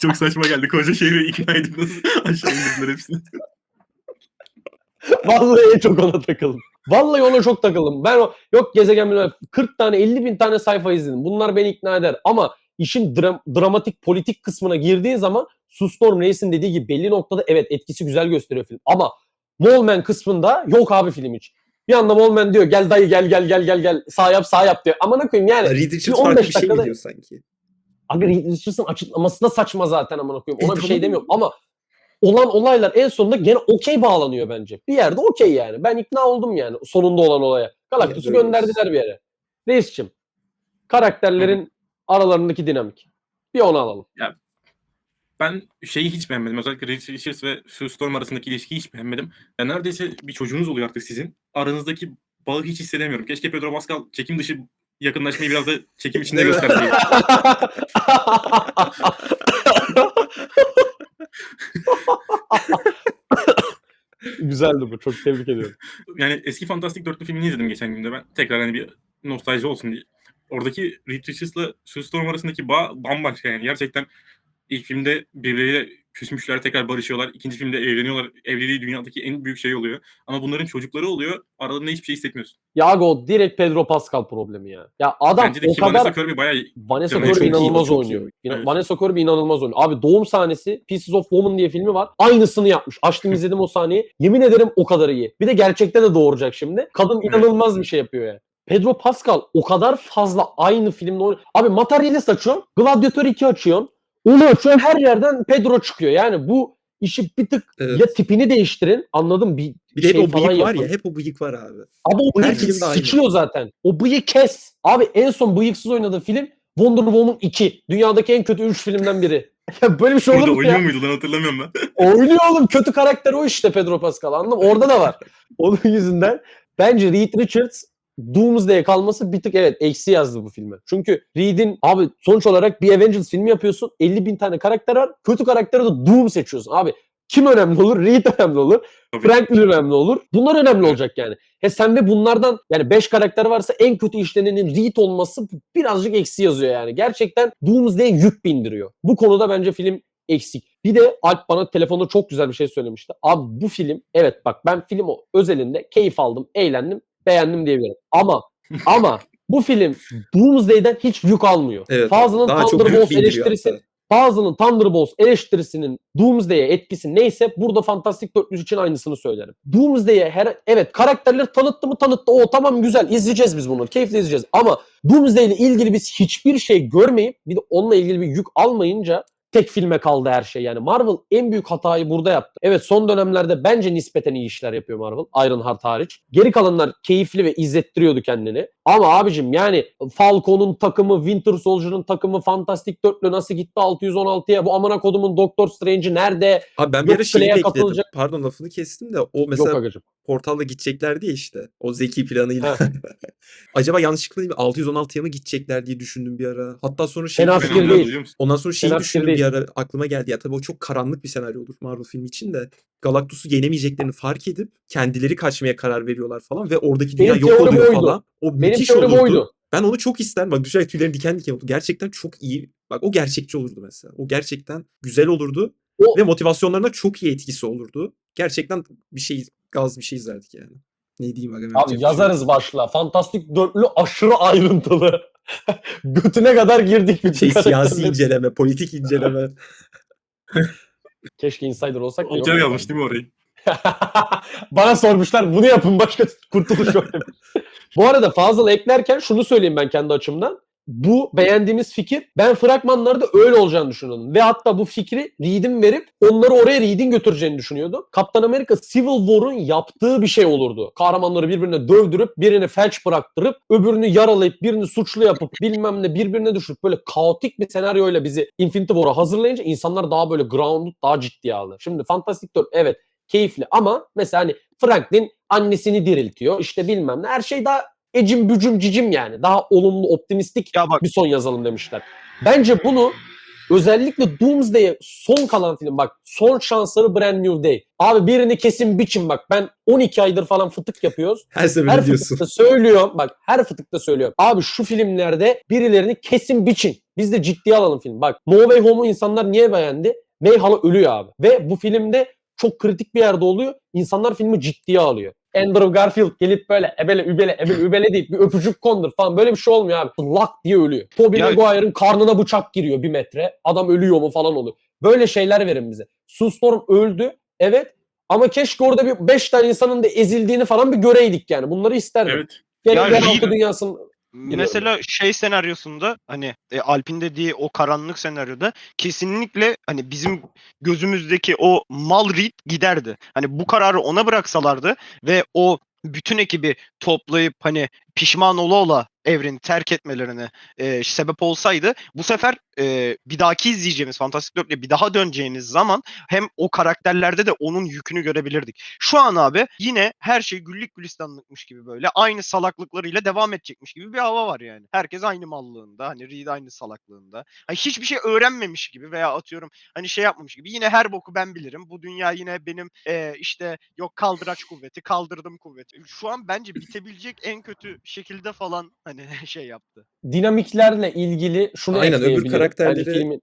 Çok saçma geldi. Koca şehri ikna edip nasıl aşağı indirdiler hepsini. Vallahi en çok ona takıldım. Vallahi ona çok takıldım. Ben yok gezegen bilmem 40 tane 50 bin tane sayfa izledim. Bunlar beni ikna eder. Ama işin dramatik politik kısmına girdiğin zaman Sue Storm Reis'in dediği gibi belli noktada evet etkisi güzel gösteriyor film. Ama Wallman kısmında yok abi film hiç. Bir anda Wallman diyor gel dayı gel sağ yap diyor. Amına koyayım yani. Reed Bir Richards 15 farklı bir şey mi dakikada- diyor sanki? Abi Reed Richards'ın açıklaması da saçma zaten, amına koyayım. Ona bir tamam. şey demiyorum ama olan olaylar en sonunda gene okey bağlanıyor bence. Bir yerde okey yani. Ben ikna oldum yani sonunda olan olaya. Galactus'u böyle gönderdiler bir yere. Reis'cim, karakterlerin aralarındaki dinamik. Bir onu alalım. Ben şeyi hiç beğenmedim. Özellikle Reed Richards ve Sue Storm arasındaki ilişkiyi hiç beğenmedim. Ya neredeyse bir çocuğunuz oluyor artık sizin. Aranızdaki bağı hiç hissedemiyorum. Keşke Pedro Pascal çekim dışı yakınlaşmayı biraz da çekim içinde Değil mi? gösterseydi. Güzeldi bu. Çok tebrik ediyorum. Yani eski Fantastic Dörtlü filmini izledim geçen günde ben. Tekrar hani bir nostalji olsun diye. Oradaki Reed Richards'la Sue Storm arasındaki bağ bambaşka yani. Gerçekten ilk filmde birbirleriyle küsmüşler, tekrar barışıyorlar. İkinci filmde evleniyorlar. Evliliği dünyadaki en büyük şey oluyor. Ama bunların çocukları oluyor. Aralarında hiçbir şey hissetmiyorsun. Yago direkt Pedro Pascal problemi ya. Ya adam Bence de o ki Vanessa kadar Kirby bayağı Vanessa Çok Kirby iyi, inanılmaz çok iyi oynuyor. oynuyor. Evet. Vanessa Kirby inanılmaz oynuyor. Abi doğum sahnesi Pieces of Woman diye filmi var. Aynısını yapmış. Açtım izledim o sahneyi. Yemin ederim o kadar iyi. Bir de gerçekte de doğuracak şimdi. Kadın inanılmaz bir şey yapıyor yani. Pedro Pascal o kadar fazla aynı filmde oynuyor. Abi Materialist açıyorsun. Gladiator 2 açıyorsun. Onu açıyorsun. Her yerden Pedro çıkıyor. Yani bu işi bir tık Evet. ya tipini değiştirin. Anladım, bir Bir de hep şey o falan bıyık var yapın. ya. Hep o bıyık var abi. Abi o Her bıyık filmde aynı. sıçıyor zaten. O bıyığı kes. Abi en son bıyıksız oynadığı film Wonder Woman 2. Dünyadaki en kötü 3 filmden biri. Ya böyle bir şey olur Burada mu oynuyor ya? muydu lan hatırlamıyorum ben. Oynuyor oğlum. Kötü karakter o işte, Pedro Pascal. Anladın mı? Orada da var. Onun yüzünden bence Reed Richards Doomsday'e kalması bir tık evet eksi yazdı bu filme. Çünkü Reed'in abi sonuç olarak bir Avengers filmi yapıyorsun. 50 bin tane karakter var. Kötü karakteri de Doom seçiyorsun. Abi kim önemli olur? Reed önemli olur. Tabii. Franklin önemli olur. Bunlar önemli Evet. olacak yani. Sen de bunlardan yani 5 karakter varsa en kötü işlenenin Reed olması birazcık eksi yazıyor yani. Gerçekten Doomsday'e yük bindiriyor. Bu konuda bence film eksik. Bir de Alp bana telefonda çok güzel bir şey söylemişti. Abi bu film, evet bak ben film özelinde keyif aldım, eğlendim, beğendim diyebilirim. Ama bu film Doomsday'den hiç yük almıyor. Evet. Fazlının Daha çok Thunderbolts büyük bindiriyor eleştirisi hatta. Fazlının Thunderbolts eleştirisinin Doomsday'e etkisi neyse burada Fantastic Dörtlü için aynısını söylerim. Doomsday'e evet karakterleri tanıttı mı tanıttı. O tamam güzel, izleyeceğiz biz bunu. Keyifle izleyeceğiz. Ama Doomsday ile ilgili biz hiçbir şey görmeyip bir de onunla ilgili bir yük almayınca tek filme kaldı her şey. Yani Marvel en büyük hatayı burada yaptı. Evet son dönemlerde bence nispeten iyi işler yapıyor Marvel. Ironheart hariç. Geri kalanlar keyifli ve izlettiriyordu kendini. Ama abicim yani Falcon'un takımı, Winter Soldier'ın takımı, Fantastic Dörtlü nasıl gitti 616'ya? Bu amına kodumun Doctor Strange'i nerede? Abi ben bir Yok, ara şeyi Clay'e bekledim. katılacak. Pardon lafını kestim de o Yok mesela agacım. portalla gidecekler diye işte. O zeki planıyla. Acaba yanlışlıkla değil mi? 616'ya mı gidecekler diye düşündüm bir ara. Hatta sonra şey Fena Ben fikir düşündüm. değil. biliyor musun? Ondan sonra şeyi Fena fikir düşündüm değil. bir ara, aklıma geldi. Ya tabii o çok karanlık bir senaryo olur Marvel filmi için de. Galactus'u yenemeyeceklerini fark edip kendileri kaçmaya karar veriyorlar falan ve oradaki dünya Benim yok teorim oluyor oydu. falan. O Benim müthiş teorim olurdu. oydu. Ben onu çok isterim. Bak düşerek tüylerim diken diken oldu. Gerçekten çok iyi. Bak o gerçekçi olurdu mesela. O gerçekten güzel olurdu. O- Ve motivasyonlarına çok iyi etkisi olurdu. Gerçekten bir şey, gaz bir şey izlerdik yani. Ne diyeyim aga, yapacak Abi bir şey yok. yazarız başla. Fantastic Dörtlü aşırı ayrıntılı. Götüne kadar girdik bütün Şey, siyasi karakterlerin. inceleme, politik inceleme. Keşke insider olsak da. Olcay yok. yazmış değil mi orayı? Bana sormuşlar bunu yapın başka kurtuluş yok demiş. Bu arada Fazıl eklerken şunu söyleyeyim ben kendi açımdan. Bu beğendiğimiz fikir ben fragmanlarda öyle olacağını düşünüyordum. Ve hatta bu fikri Reed'in verip onları oraya Reed'in götüreceğini düşünüyordum. Kaptan Amerika Civil War'un yaptığı bir şey olurdu. Kahramanları birbirine dövdürüp birini felç bıraktırıp öbürünü yaralayıp birini suçlu yapıp bilmem ne birbirine düşürüp böyle kaotik bir senaryoyla bizi Infinity War'a hazırlayınca insanlar daha böyle grounded, daha ciddiye aldı. Şimdi Fantastic Four evet keyifli ama mesela hani Franklin annesini diriltiyor. İşte bilmem ne. Her şey daha ecim bücüm cicim yani. Daha olumlu, optimistik Ya bak bir son yazalım demişler. Bence bunu özellikle Doomsday'e son kalan film bak. Son şansları Brand New Day. Abi birini kesin biçin bak. Ben 12 aydır falan fıtık yapıyoruz. Her Her seferinde diyorsun. fıtıkta söylüyorum. Bak her fıtıkta söylüyorum. Abi şu filmlerde birilerini kesin biçin. Biz de ciddiye alalım film. Bak No Way Home'u insanlar niye beğendi? May hala ölüyor abi. Ve bu filmde çok kritik bir yerde oluyor. İnsanlar filmi ciddiye alıyor. Andrew Garfield gelip böyle ebele übele deyip bir öpücük kondur falan. Böyle bir şey olmuyor abi. Lak diye ölüyor. Tobey Ya- Maguire'ın karnına bıçak giriyor 1 metre. Adam ölüyor mu falan oluyor. Böyle şeyler verin bize. Sue Storm öldü. Evet. Ama keşke orada bir 5 tane insanın da ezildiğini falan bir göreydik yani. Bunları isterdim. Evet. Gene Ya yeraltı Reed- dünyasının Mesela şey senaryosunda hani Alp'in dediği o karanlık senaryoda kesinlikle hani bizim gözümüzdeki o mal Reed giderdi. Hani bu kararı ona bıraksalardı ve o bütün ekibi toplayıp hani pişman ola ola evreni terk etmelerine sebep olsaydı bu sefer bir dahaki izleyeceğimiz Fantastic Four'le bir daha döneceğiniz zaman hem o karakterlerde de onun yükünü görebilirdik. Şu an abi yine her şey güllük gülistanlıkmış gibi böyle aynı salaklıklarıyla devam edecekmiş gibi bir hava var yani. Herkes aynı mallığında hani Reed aynı salaklığında. Hani hiçbir şey öğrenmemiş gibi veya atıyorum hani şey yapmamış gibi yine her boku ben bilirim. Bu dünya yine benim işte yok kaldıraç kuvveti kaldırdım kuvveti. Şu an bence bitebilecek en kötü şekilde falan hani şey yaptı. dinamiklerle ilgili şunu Aynen, öbür ekleyebilirim. karakterleri- Yani filmin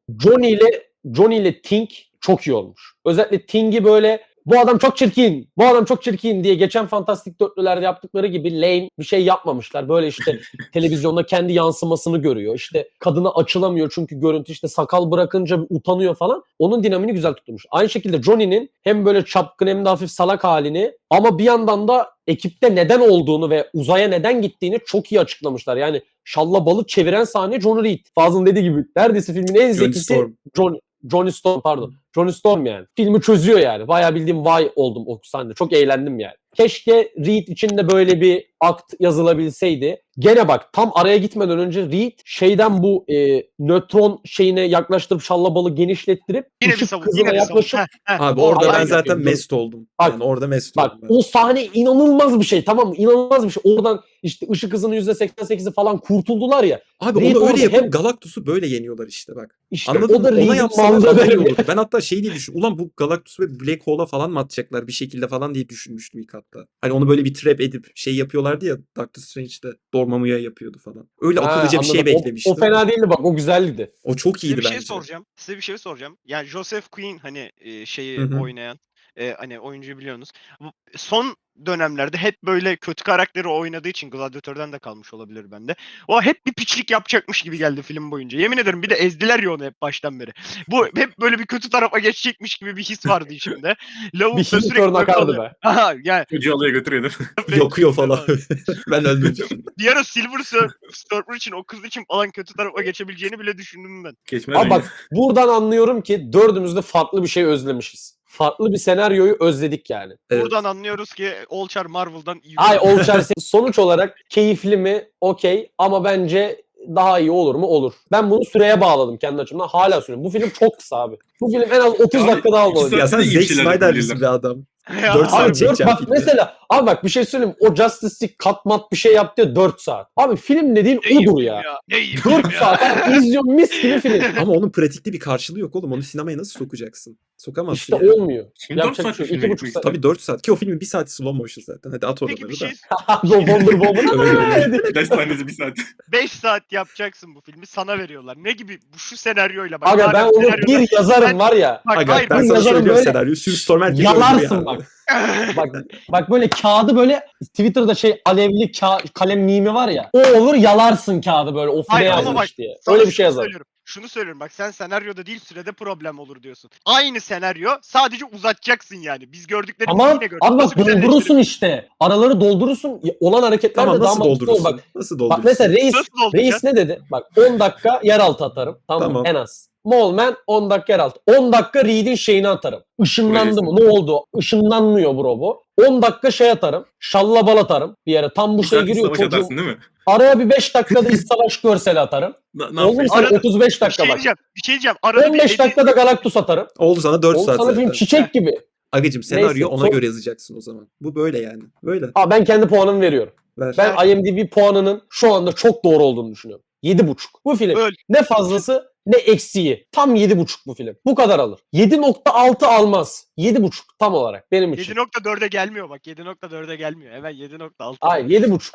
Johnny ile Ting çok iyi olmuş. Özellikle Ting'i böyle bu adam çok çirkin, bu adam çok çirkin diye geçen Fantastik Dörtlülerde yaptıkları gibi lame bir şey yapmamışlar. Böyle işte televizyonda kendi yansımasını görüyor. İşte kadına açılamıyor çünkü görüntü işte sakal bırakınca bir utanıyor falan. Onun dinamini güzel tutmuş. Aynı şekilde Johnny'nin hem böyle çapkın hem de hafif salak halini ama bir yandan da ekipte neden olduğunu ve uzaya neden gittiğini çok iyi açıklamışlar. Yani şalla balık çeviren sahne Johnny Reed. Fazlın dediği gibi neredeyse filmin en Johnny zekisi Storm. Johnny Storm pardon. Johnny Storm yani. Filmi çözüyor yani. Bayağı bildiğim vay oldum o sahnede. Çok eğlendim yani. Keşke Reed için de böyle bir akt yazılabilseydi. Gene bak tam araya gitmeden önce Reed şeyden bu nötron şeyine yaklaştırıp şallabalı genişlettirip Yine bir ışık savun. kızına Yine bir savun. yaklaşıp Abi orada ben Aynen. zaten Dur. mest oldum. Bak, Yani orada mest bak oldum ben. o sahne inanılmaz bir şey tamam mı? İnanılmaz bir şey. Oradan işte ışık hızının %88'i falan kurtuldular ya. Abi Reed onu öyle orada yapıp hem- Galactus'u böyle yeniyorlar işte bak. İşte Anladın o da mı? Ona Reed'in yapsalar mallığı daha iyi derim. olurdu. Ben hatta şey diye düşün. Ulan bu Galactus'u ve Black Hole'a falan mı atacaklar bir şekilde falan diye düşünmüştüm ilk hatta. Hani onu böyle bir trap edip şey yapıyorlardı ya, Doctor Strange'de Dormammu'ya yapıyordu falan. Öyle Ha, akıllıca bir şey anladım. beklemiştim. O fena değildi bak o güzeldi. O çok Size iyiydi bir şey bence. soracağım. Size bir şey soracağım. Yani Joseph Quinn hani şeyi Hı hı. oynayan hani oyuncuyu biliyorsunuz. Bu son dönemlerde hep böyle kötü karakteri oynadığı için Gladiator'dan da kalmış olabilir bende. O hep bir piçlik yapacakmış gibi geldi film boyunca. Yemin ederim bir de ezdiler ya onu hep baştan beri. Bu hep böyle bir kötü tarafa geçecekmiş gibi bir his vardı içimde. Lavuk Bir da sürekli Hilton böyle akardı alıyor. be. Aha, yani Çocuğu alaya götürüyordu. Yakıyor falan. Ben ölmedim. bir ara Silver Surfer için o kız için falan kötü tarafa geçebileceğini bile düşündüm ben. Geçmez Ama miyiz? bak buradan anlıyorum ki dördümüz de farklı bir şey özlemişiz. Farklı bir senaryoyu özledik yani. Evet. Buradan anlıyoruz ki Olçar Marvel'dan iyi. Ay Olçer sonuç olarak keyifli mi? Okey ama bence daha iyi olur mu? Olur. Ben bunu süreye bağladım kendi açımdan. Hala sürüyorum. Bu film çok kısa abi. Bu film en az 30 Abi, dakika daha olmalı. ikisi- Ya sen de iyi Zack şeyler Snyder'lisin yapabilirler. bir adam. Ya, 4 saat Abi çekeceğim 4 bak filmi. mesela abi bak bir şey söyleyeyim o Justice League katmat bir şey yaptı ya 4 saat. Abi film dediğin ne iyi odur film ya. Ne iyi 4 film ya. saat abi izliyorum mis gibi film. Ama onun pratikte bir karşılığı yok oğlum. Onu sinemaya nasıl sokacaksın? Sokamazsın İşte yani. olmuyor. Şimdi 4 Yapacak bir saat şey bir yok. film 2,5 ekmek saat. Tabii 4 saat. Ki o filmin 1 saati slow motion zaten. Hadi at Peki oraları bir da. şey Wonder Woman. Öyle. Flash sahnesi 1 saat. 5 saat yapacaksın bu filmi sana veriyorlar. Ne gibi bu şu senaryoyla bak. Aga ben hala onu senaryoda- bir yazarım Ben- var ya. Bak Aga hayır ben bak. sana yazarım söylüyorum böyle. senaryo. Sue Storm herkesi öldürüyor Yalarsın abi. bak. Bak böyle kağıdı böyle Twitter'da şey alevli kalem mimi var ya. O olur yalarsın kağıdı böyle o file Hayır ama yazmış bak, diye. Sana Öyle bir şunu şey yazarım. söylüyorum. şunu söylüyorum bak, sen senaryoda değil sürede problem olur diyorsun. Aynı senaryo, sadece uzatacaksın yani. Biz gördüklerimizi Tamam. yine gördük. Abi Nasıl bak güzelleştirir? doldurursun işte. Araları doldurursun. Olan hareketler Tamam de daha nasıl mantıklı olur. doldurursun? Bak, Nasıl bak doldurursun? mesela reis Nasıl dolduracaksın? ne dedi? Bak 10 dakika yeraltı atarım. Tamam mı? Tamam. En az. Molman 10 dakika yeraltı. 10 dakika Reed'in şeyini atarım. Işınlandı mı? Projesini. Ne oldu? Işınlanmıyor bro bu. 10 dakika şey atarım. Şallabal atarım bir yere. Tam bu Bir şey saat iç giriyor savaş çocuğum. atarsın değil mi? Araya bir 5 dakikada iç savaş görseli atarım. Ne Oğlum yapayım? sana Arada- 35 Bir dakika şey bak. diyeceğim. Bir şey diyeceğim. Arada 15 bir dakikada Galactus atarım. Oldu sana 4 Oğlum saat sana film zaten. çiçek gibi. Agacım senaryo Neyse, ona son- göre yazacaksın o zaman. Bu böyle yani. Böyle. Aa, ben kendi puanımı veriyorum. Ver. Ben IMDb puanının şu anda çok doğru olduğunu düşünüyorum. 7,5. Bu film Öl. ne fazlası ne eksiği. Tam 7,5 bu film. Bu kadar alır. 7,6 almaz. 7,5 tam olarak benim için. 7.4'e gelmiyor bak. 7.4'e gelmiyor. Hemen 7.6. Hayır 7,5.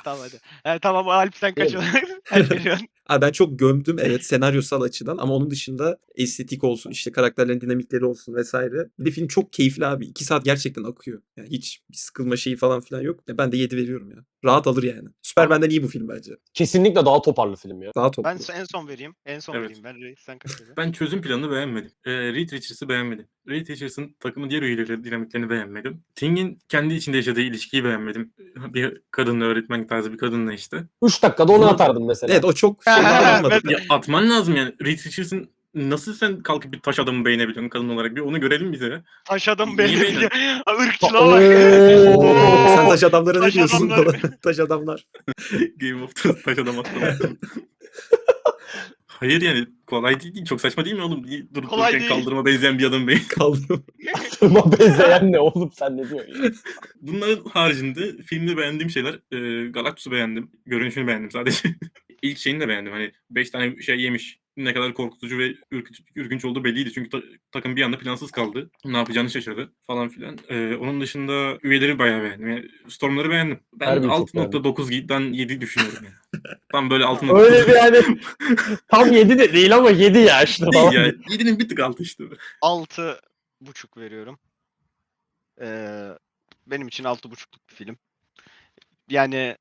Tamam hadi. Tamam Alp sen kaç Evet. olarak? Alp veriyorsun. Abi ben çok gömdüm evet senaryosal açıdan ama onun dışında estetik olsun işte karakterlerin dinamikleri olsun vesaire. Bir de film çok keyifli abi. 2 saat gerçekten akıyor. Yani hiç bir sıkılma şeyi falan filan yok. Ya ben de 7 veriyorum ya. Rahat alır yani. Superman'den iyi bu film bence. Kesinlikle daha toparlı film ya. Daha toplu. Ben en son vereyim. En son Evet. vereyim. Ben Reis sen kaç veriyorsun? Ben çözüm planını beğenmedim. Reed Richards'ı beğenmedim. Reed Richards'ın takımın diğer üyeleri dinamiklerini beğenmedim. Thing'in kendi içinde yaşadığı ilişkiyi beğenmedim. Bir kadınla, öğretmen tarzı bir kadınla işte. 3 dakikada onu Bunu- atardım mesela. Evet o çok şey olmadı. Ben- Ya atman lazım yani. Reed Richards'ın nasıl sen kalkıp bir taş adamı beğenebiliyorsun kadın olarak? Bir onu görelim bize. Taş adam Niye benim. beğendin? Irkçılığa bak. Oo. Sen taş adamlara ne Taş diyorsun? adamlar. Taş adamlar. Game of Thrones taş adam atladı. Hayır yani kolay değil. Çok saçma değil mi oğlum? Durup Kolay dururken değil. kaldırıma benzeyen bir adam beğen. Kaldım. Buna benzeyen ne oğlum sen ne diyorsun ya? Bunların haricinde filmde beğendiğim şeyler Galactus'u beğendim. Görünüşünü beğendim sadece. İlk şeyini de beğendim. Hani 5 tane şey yemiş. Ne kadar korkutucu ve ürkünç olduğu belliydi. Çünkü takım bir anda plansız kaldı. Ne yapacağını şaşırdı falan filan. Onun dışında üyeleri bayağı beğendim. Yani Storm'ları beğendim. Ben Harbi çok 6.9'dan 7 düşünüyorum yani. Tam böyle 6.9. Öyle bir yani tam 7 de değil ama 7 ya işte Değil falan. ya. 7'nin bir tık altı işte. 6.5 veriyorum. Benim için 6.5'luk bir film. Yani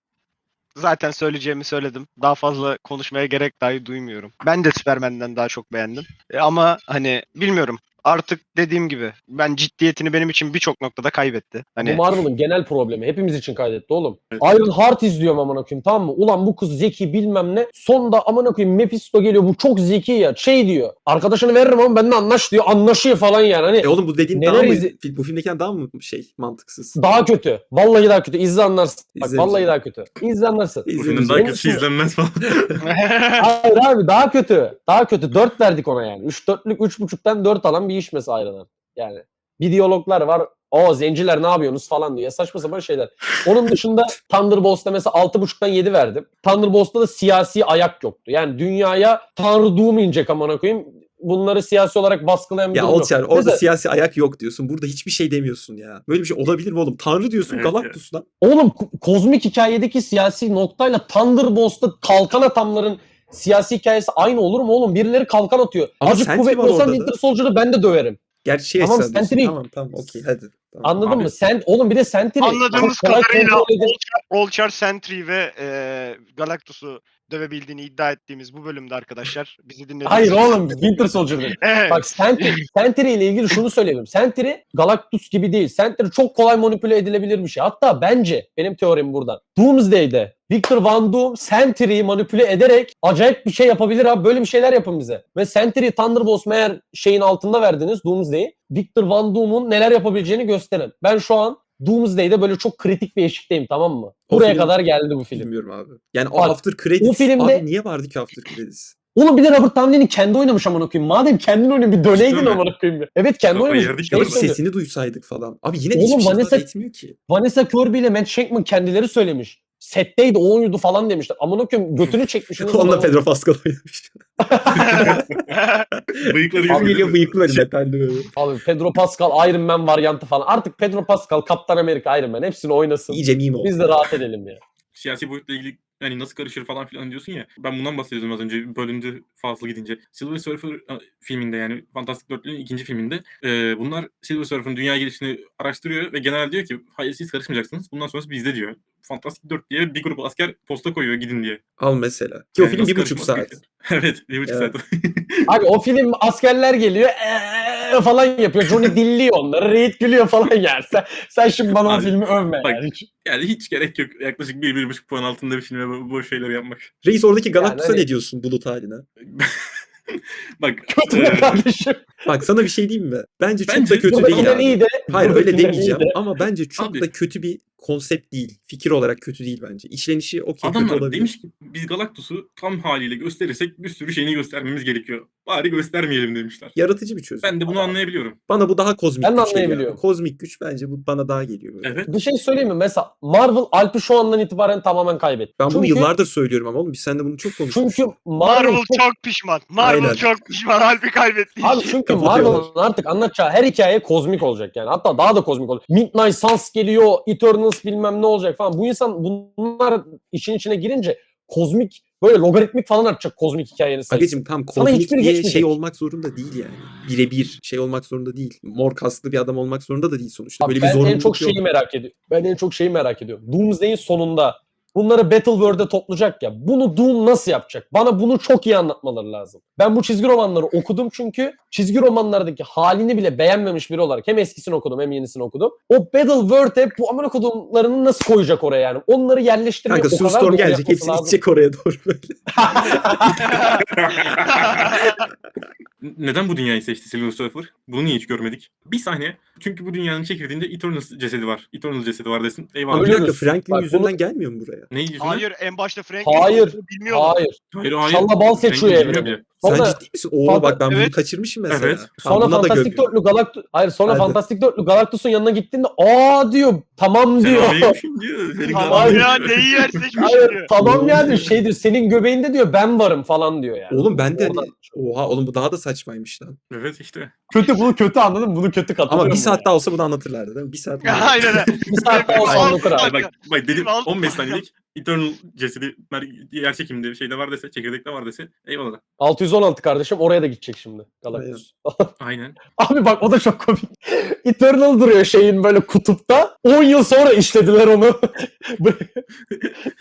zaten söyleyeceğimi söyledim. Daha fazla konuşmaya gerek dahi duymuyorum. Ben de Superman'den daha çok beğendim. Ama hani bilmiyorum. Artık dediğim gibi ben ciddiyetini benim için birçok noktada kaybetti. Bu Hani Marvel'ın genel problemi. Hepimiz için kaydetti oğlum. Evet. Iron Heart izliyorum amına koyayım, tamam mı? Ulan bu kız zeki bilmem ne. Sonda amına koyayım Mephisto geliyor. Bu çok zeki ya. Şey diyor. Arkadaşını veririm ama benimle anlaş diyor. Anlaşıyor falan yani. Hani Oğlum bu dediğin Neler daha mı? izle- Bu filmdekinden daha mı şey mantıksız? daha kötü. Vallahi daha kötü. İzle anlarsın. Bak İzlemeyeceğim. vallahi daha kötü. İzle anlarsın. Bu İzlemeyeceğim. filmin daha Onun kötüsü için- izlenmez falan. Hayır abi daha kötü. Daha kötü. 4 verdik ona yani. 3-4'lük 3.5'tan 4 alan bir iş mesela Iron'dan. Yani bir diyaloglar var. O zenciler ne yapıyorsunuz falan diyor. Ya saçma sapan şeyler. Onun dışında Thunderbolts'ta mesela 6.5'tan 7 verdim. Thunderbolts'ta da siyasi ayak yoktu. Yani dünyaya Tanrı Doom inecek amına koyayım. Bunları siyasi olarak baskılayan bir Ya durum yok. Olçer orada Mesela- siyasi ayak yok diyorsun. Burada hiçbir şey demiyorsun ya. Böyle bir şey olabilir mi oğlum? Tanrı diyorsun Evet, Galactus lan. Oğlum kozmik hikayedeki siyasi noktayla Thunderbolts'ta kalkan atamların siyasi hikayesi aynı olur mu oğlum? Birileri kalkan atıyor. Ama Azıcık Sentry kuvvetli var olsam orada da. Winter Soldier'ı ben de döverim. Gerçi şey Tamam, açısından diyorsun. Sentry. Tamam okey hadi. Tamam. Anladın Abi- mı? Sen oğlum bir de Sentry Anladığımız çok kolay kadarıyla kontrol edil- Olçar Sentry ve Galactus'u dövebildiğini iddia ettiğimiz bu bölümde arkadaşlar bizi dinlediğiniz Hayır için- oğlum Winter Soldier dedim. Evet. Bak Sentry ile ilgili şunu söyleyebilirim. Sentry Galactus gibi değil. Sentry çok kolay manipüle edilebilir bir şey. Hatta bence benim teorim buradan. Doomsday'de Victor Von Doom Sentry'yi manipüle ederek acayip bir şey yapabilir abi. Böyle bir şeyler yapın bize. Ve Sentry'yi Thunderbolts meğer şeyin altında verdiniz Doomsday'i. Victor Von Doom'un neler yapabileceğini gösterin. Ben şu an Doomsday'de böyle çok kritik bir eşikteyim, tamam mı? O Buraya film- kadar geldi bu film. Bilmiyorum abi. Yani o Bak, after credits. o filmde- Abi niye vardı ki after credits? Oğlum bir de Robert Downey'nin kendi oynamış amına koyayım. Madem kendin oynayın bir döneydin Ciddi mi? amına koyayım. Evet kendi Kafayı oynamış. yerdik Şey Ya ya. da söylüyor. sesini duysaydık falan. Abi yine de Oğlum, hiçbir şey Vanessa- ifade etmiyor ki. Vanessa Kirby ile Matt Shankman kendileri söylemiş. Setteydi o oyundu falan demişler. Amına koyayım götünü çekmişsiniz. Onunla adamın. Pedro Pascal oynamış. Bıyıkları Abi yüzüyor geliyor değil mi? bıyıklı böyle metalli böyle. Abi Pedro Pascal Iron Man varyantı falan. Artık Pedro Pascal Kaptan Amerika Iron Man hepsini oynasın. İyice meme oldu. Biz de rahat edelim ya. Siyasi boyutla ilgili yani nasıl karışır falan filan diyorsun ya. Ben bundan bahsediyordum az önce, bölündü fazla gidince. Silver Surfer filminde, yani Fantastic Dörtlü'nün ikinci filminde bunlar Silver Surfer'ın dünya gelişini araştırıyor ve general diyor ki hayır siz karışmayacaksınız. Bundan sonrası bizde diyor. Fantastic Dört diye bir grup asker posta koyuyor gidin diye. Al mesela. Ki o Yani film nasıl 1,5 karışması saat. gerekiyor? Evet, 1,5 Evet. saat. Abi o film askerler geliyor falan yapıyor. Johnny dilliyor onları. Reed gülüyor falan yani. Sen şimdi bana o Abi, filmi övme bak, yani. Yani hiç gerek yok. Yaklaşık 1-1,5 puan altında bir filme bu şeyleri yapmak. Reis oradaki Galactus'a hani- ne diyorsun bulut haline? Bak, Kötü be kardeşim. Bak sana bir şey diyeyim mi? Bence çok da Bence kötü değil Buradakinden abi. iyi de. Hayır öyle buradakinden demeyeceğim iyi de. ama bence çok Abi. da kötü bir konsept değil. Fikir olarak kötü değil bence. İşlenişi okey kötü adamlar olabilir. demiş ki biz Galactus'u tam haliyle gösterirsek bir sürü şeyini göstermemiz gerekiyor. Bari göstermeyelim demişler. Yaratıcı bir çözüm. Ben de bunu anlayabiliyorum. Bana bu daha kozmik Ben de güç geliyor. anlayabiliyorum. Kozmik güç bence bu bana daha geliyor böyle. Evet. Bir şey söyleyeyim mi? Mesela Marvel Alp'i şu andan itibaren tamamen kaybetti. Ben bunu Çünkü- yıllardır söylüyorum ama oğlum biz seninle bunu çok konuşmuştuk. Çünkü Marvel Marvel çok pişman. Marvel Aynen. çok pişman. Halbuki kaybetti. Abi çünkü Kapatıyorlar. Marvel'ın artık anlatacağı her hikaye kozmik olacak yani. Hatta daha da kozmik olacak. Midnight Suns geliyor, Eternals bilmem ne olacak falan. Bunlar işin içine girince kozmik, böyle logaritmik falan artacak kozmik hikayenin sayısı. Agacım tam Sana kozmik hiçbiri diye geçmeyecek. şey olmak zorunda değil yani. Birebir şey olmak zorunda değil. Mor kaslı bir adam olmak zorunda da değil sonuçta. Bak, Böyle bir ben en zorunluluk çok yok. şeyi merak ediyorum. Ben en çok şeyi merak ediyorum. Doomsday'in sonunda bunları Battleworld'e toplayacak ya. Bunu Doom nasıl yapacak? Bana bunu çok iyi anlatmaları lazım. Ben bu çizgi romanları okudum çünkü çizgi romanlardaki halini bile beğenmemiş biri olarak hem eskisini okudum hem yenisini okudum. O Battleworld'e bu amına kodumlarını nasıl koyacak oraya yani? Onları yerleştirmeyi Kanka o kadar Surstorm doğru gelecek yapması hepsini lazım. itecek oraya doğru böyle. Neden bu dünyayı seçti Silver Surfer? Bunu niye hiç görmedik? Bir saniye. Çünkü bu dünyanın çekirdeğinde Eternals cesedi var. Eternals cesedi var desin. Eyvallah. Ama bir dakika Ölüyoruz. Franklin Bak yüzünden bunu- gelmiyor mu buraya? Ne yüzünden? Hayır en başta Franklin Hayır. olduğunu bilmiyorlar. Hayır. Hayır. Şallabal seçiyor Franklin bilmiyor evreni. bile. Sen Sonra, ciddi misin? Oo bak ben bunu Evet. kaçırmışım mesela. Evet. Tamam, sonra buna da Fantastic gömüyorum. Dörtlü Galactus, hayır sonra Hadi. Fantastic Dörtlü Galactus'un yanına gittiğinde aa diyor, tamam Sen diyor. abiymişsin diyor. Senin Tamam Hayır. ya neyi yer seçmiş Hayır, diyor. tamam ya diyor, şey diyor, senin göbeğinde diyor ben varım falan diyor yani. Oğlum ben de Oradan- oha oğlum bu daha da saçmaymış lan. Evet işte. Kötü, bunu kötü anladın mı? Bunu kötü katılıyorum. Ama bir buna saat yani. daha olsa bunu anlatırlardı değil mi? Bir saat. Aynen öyle. Bir saat daha olsa Aynen. anlatır abi. Hayır, bak dedim Bizim alt- 15 saniyelik Eternal cesedi yer çekimde şeyde var dese, çekirdekte var dese eyvallah. 616 kardeşim oraya da gidecek şimdi Galactus. Aynen. Abi bak o da çok komik. Eternal duruyor şeyin böyle kutupta. 10 yıl sonra işlediler onu.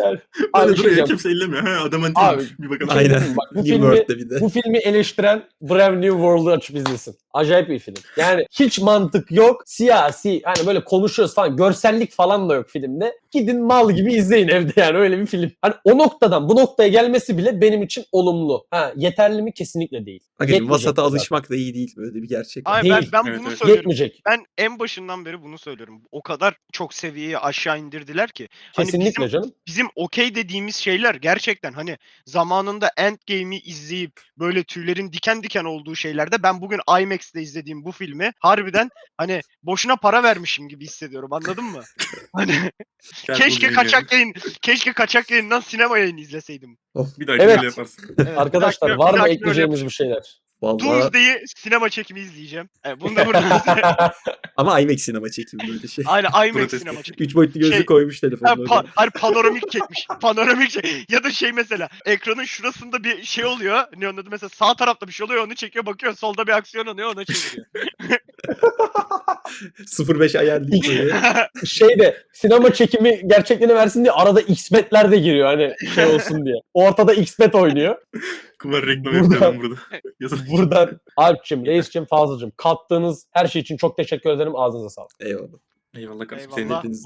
Yani, abi Böyle bir şey duruyor diyeceğim. kimse ellemiyor. Ha adam Abi, anti bir bakalım. Aynen. Bak, bu New filmi- World'da bir de. Bu filmi eleştiren Brave New World'u açıp izlesin. Acayip bir film. Yani hiç mantık yok. Siyasi hani böyle konuşuyoruz falan. Görsellik falan da yok filmde. Gidin mal gibi izleyin evde yani öyle bir film. Hani o noktadan bu noktaya gelmesi bile benim için olumlu. Ha, yeterli mi? Kesinlikle değil. Agacım Yetmeyecek vasata zaten. alışmak da iyi değil. Böyle bir gerçek var. Ay Değil. ben Evet, bunu evet. söylüyorum. Yetmeyecek. Ben en başından beri bunu söylüyorum. O kadar çok seviyeyi aşağı indirdiler ki. Hani Kesinlikle canım. bizim okey dediğimiz şeyler gerçekten hani zamanında Endgame'i izleyip böyle tüylerin diken diken olduğu şeylerde ben bugün IMAX'te izlediğim bu filmi harbiden hani boşuna para vermişim gibi hissediyorum anladın mı? Hani keşke kaçak yayından sinema yayını izleseydim. Bir daha Evet. öyle yaparsın. Evet, Arkadaşlar bir var mı dahaki öyle ekleyeceğimiz bir şeyler? Vallahi Doomsday'i sinema çekimi izleyeceğim. Bunu da burada. ama IMAX sinema çekimi böyle şey. Aynen IMAX Protesto. sinema çekimi. 3 boyutlu gözlük Şey- koymuş telefonuna. Hayır panoramik çekmiş. Panoramik ya da şey mesela ekranın şurasında bir şey oluyor. Ne onun adı mesela sağ tarafta bir şey oluyor onu çekiyor bakıyor solda bir aksiyon oluyor ona çeviriyor. 0.5 ayarlayıp böyle. Şeyde sinema çekimi gerçekliğini versin diye arada X-Bet'ler de giriyor hani şey olsun diye. Ortada X-Bet oynuyor. Kumar reklamı Buradan- yapıyorum burada. Yazın. Buradan Alp'cim, Reis'cim, Fazlı'cım kattığınız her şey için çok teşekkür ederim. Ağzınıza sağlık. Eyvallah. Eyvallah kardeşim. Senin Eyvallah. hepiniz.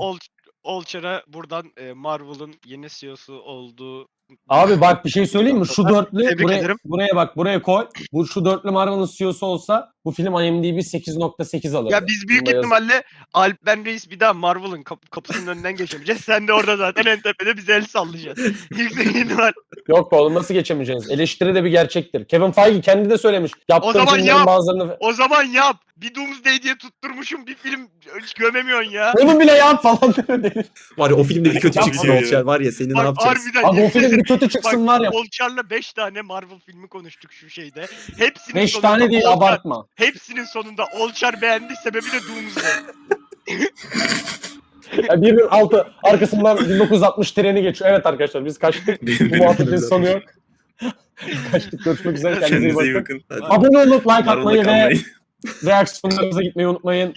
Olçar'a buradan Marvel'ın yeni CEO'su olduğu Abi bak bir şey söyleyeyim mi? Şu dörtlü Tebrik ederim. buraya bak buraya koy. Şu dörtlü Marvel'ın CEO'su olsa bu film IMDb 8.8 alırdı. Ya biz büyük Bunu da yazın. ihtimalle Alp ben Reis bir daha Marvel'ın kapısının önünden geçemeyeceğiz. Sen de orada zaten en tepede bize el sallayacaksın. Yüksek ihtimal. Yok be oğlum nasıl geçemeyeceğiz? Eleştiri de bir gerçektir. Kevin Feige kendi de söylemiş. Yaptığım zaman filmlerin yap. bazılarını... O zaman yap. Bir Doomsday diye tutturmuşum bir film hiç gömemiyorsun ya. Onu bile yap falan dedi. Var ya o filmde bir kötü Yapma çıksın ya. Olçer var ya seni ne Bak yapacağız? harbiden Abi o yemin film ederim. bir kötü çıksın var ya. Olçar'la 5 tane Marvel filmi konuştuk şu şeyde. Hepsinin 5 sonunda tane değil Olçar- abartma. Hepsinin sonunda Olçar beğendi sebebi de Doomsday. Yani birinin altı arkasından 1960 treni geçiyor. Evet arkadaşlar biz kaçtık. Bu muhabbetleri sanıyor. Kaçtık. Görüşmek üzere. Kendinize iyi bakın. Hadi. Abone olup like Marvel'da atmayı ve kalmayın. reaksiyonlarımıza gitmeyi unutmayın.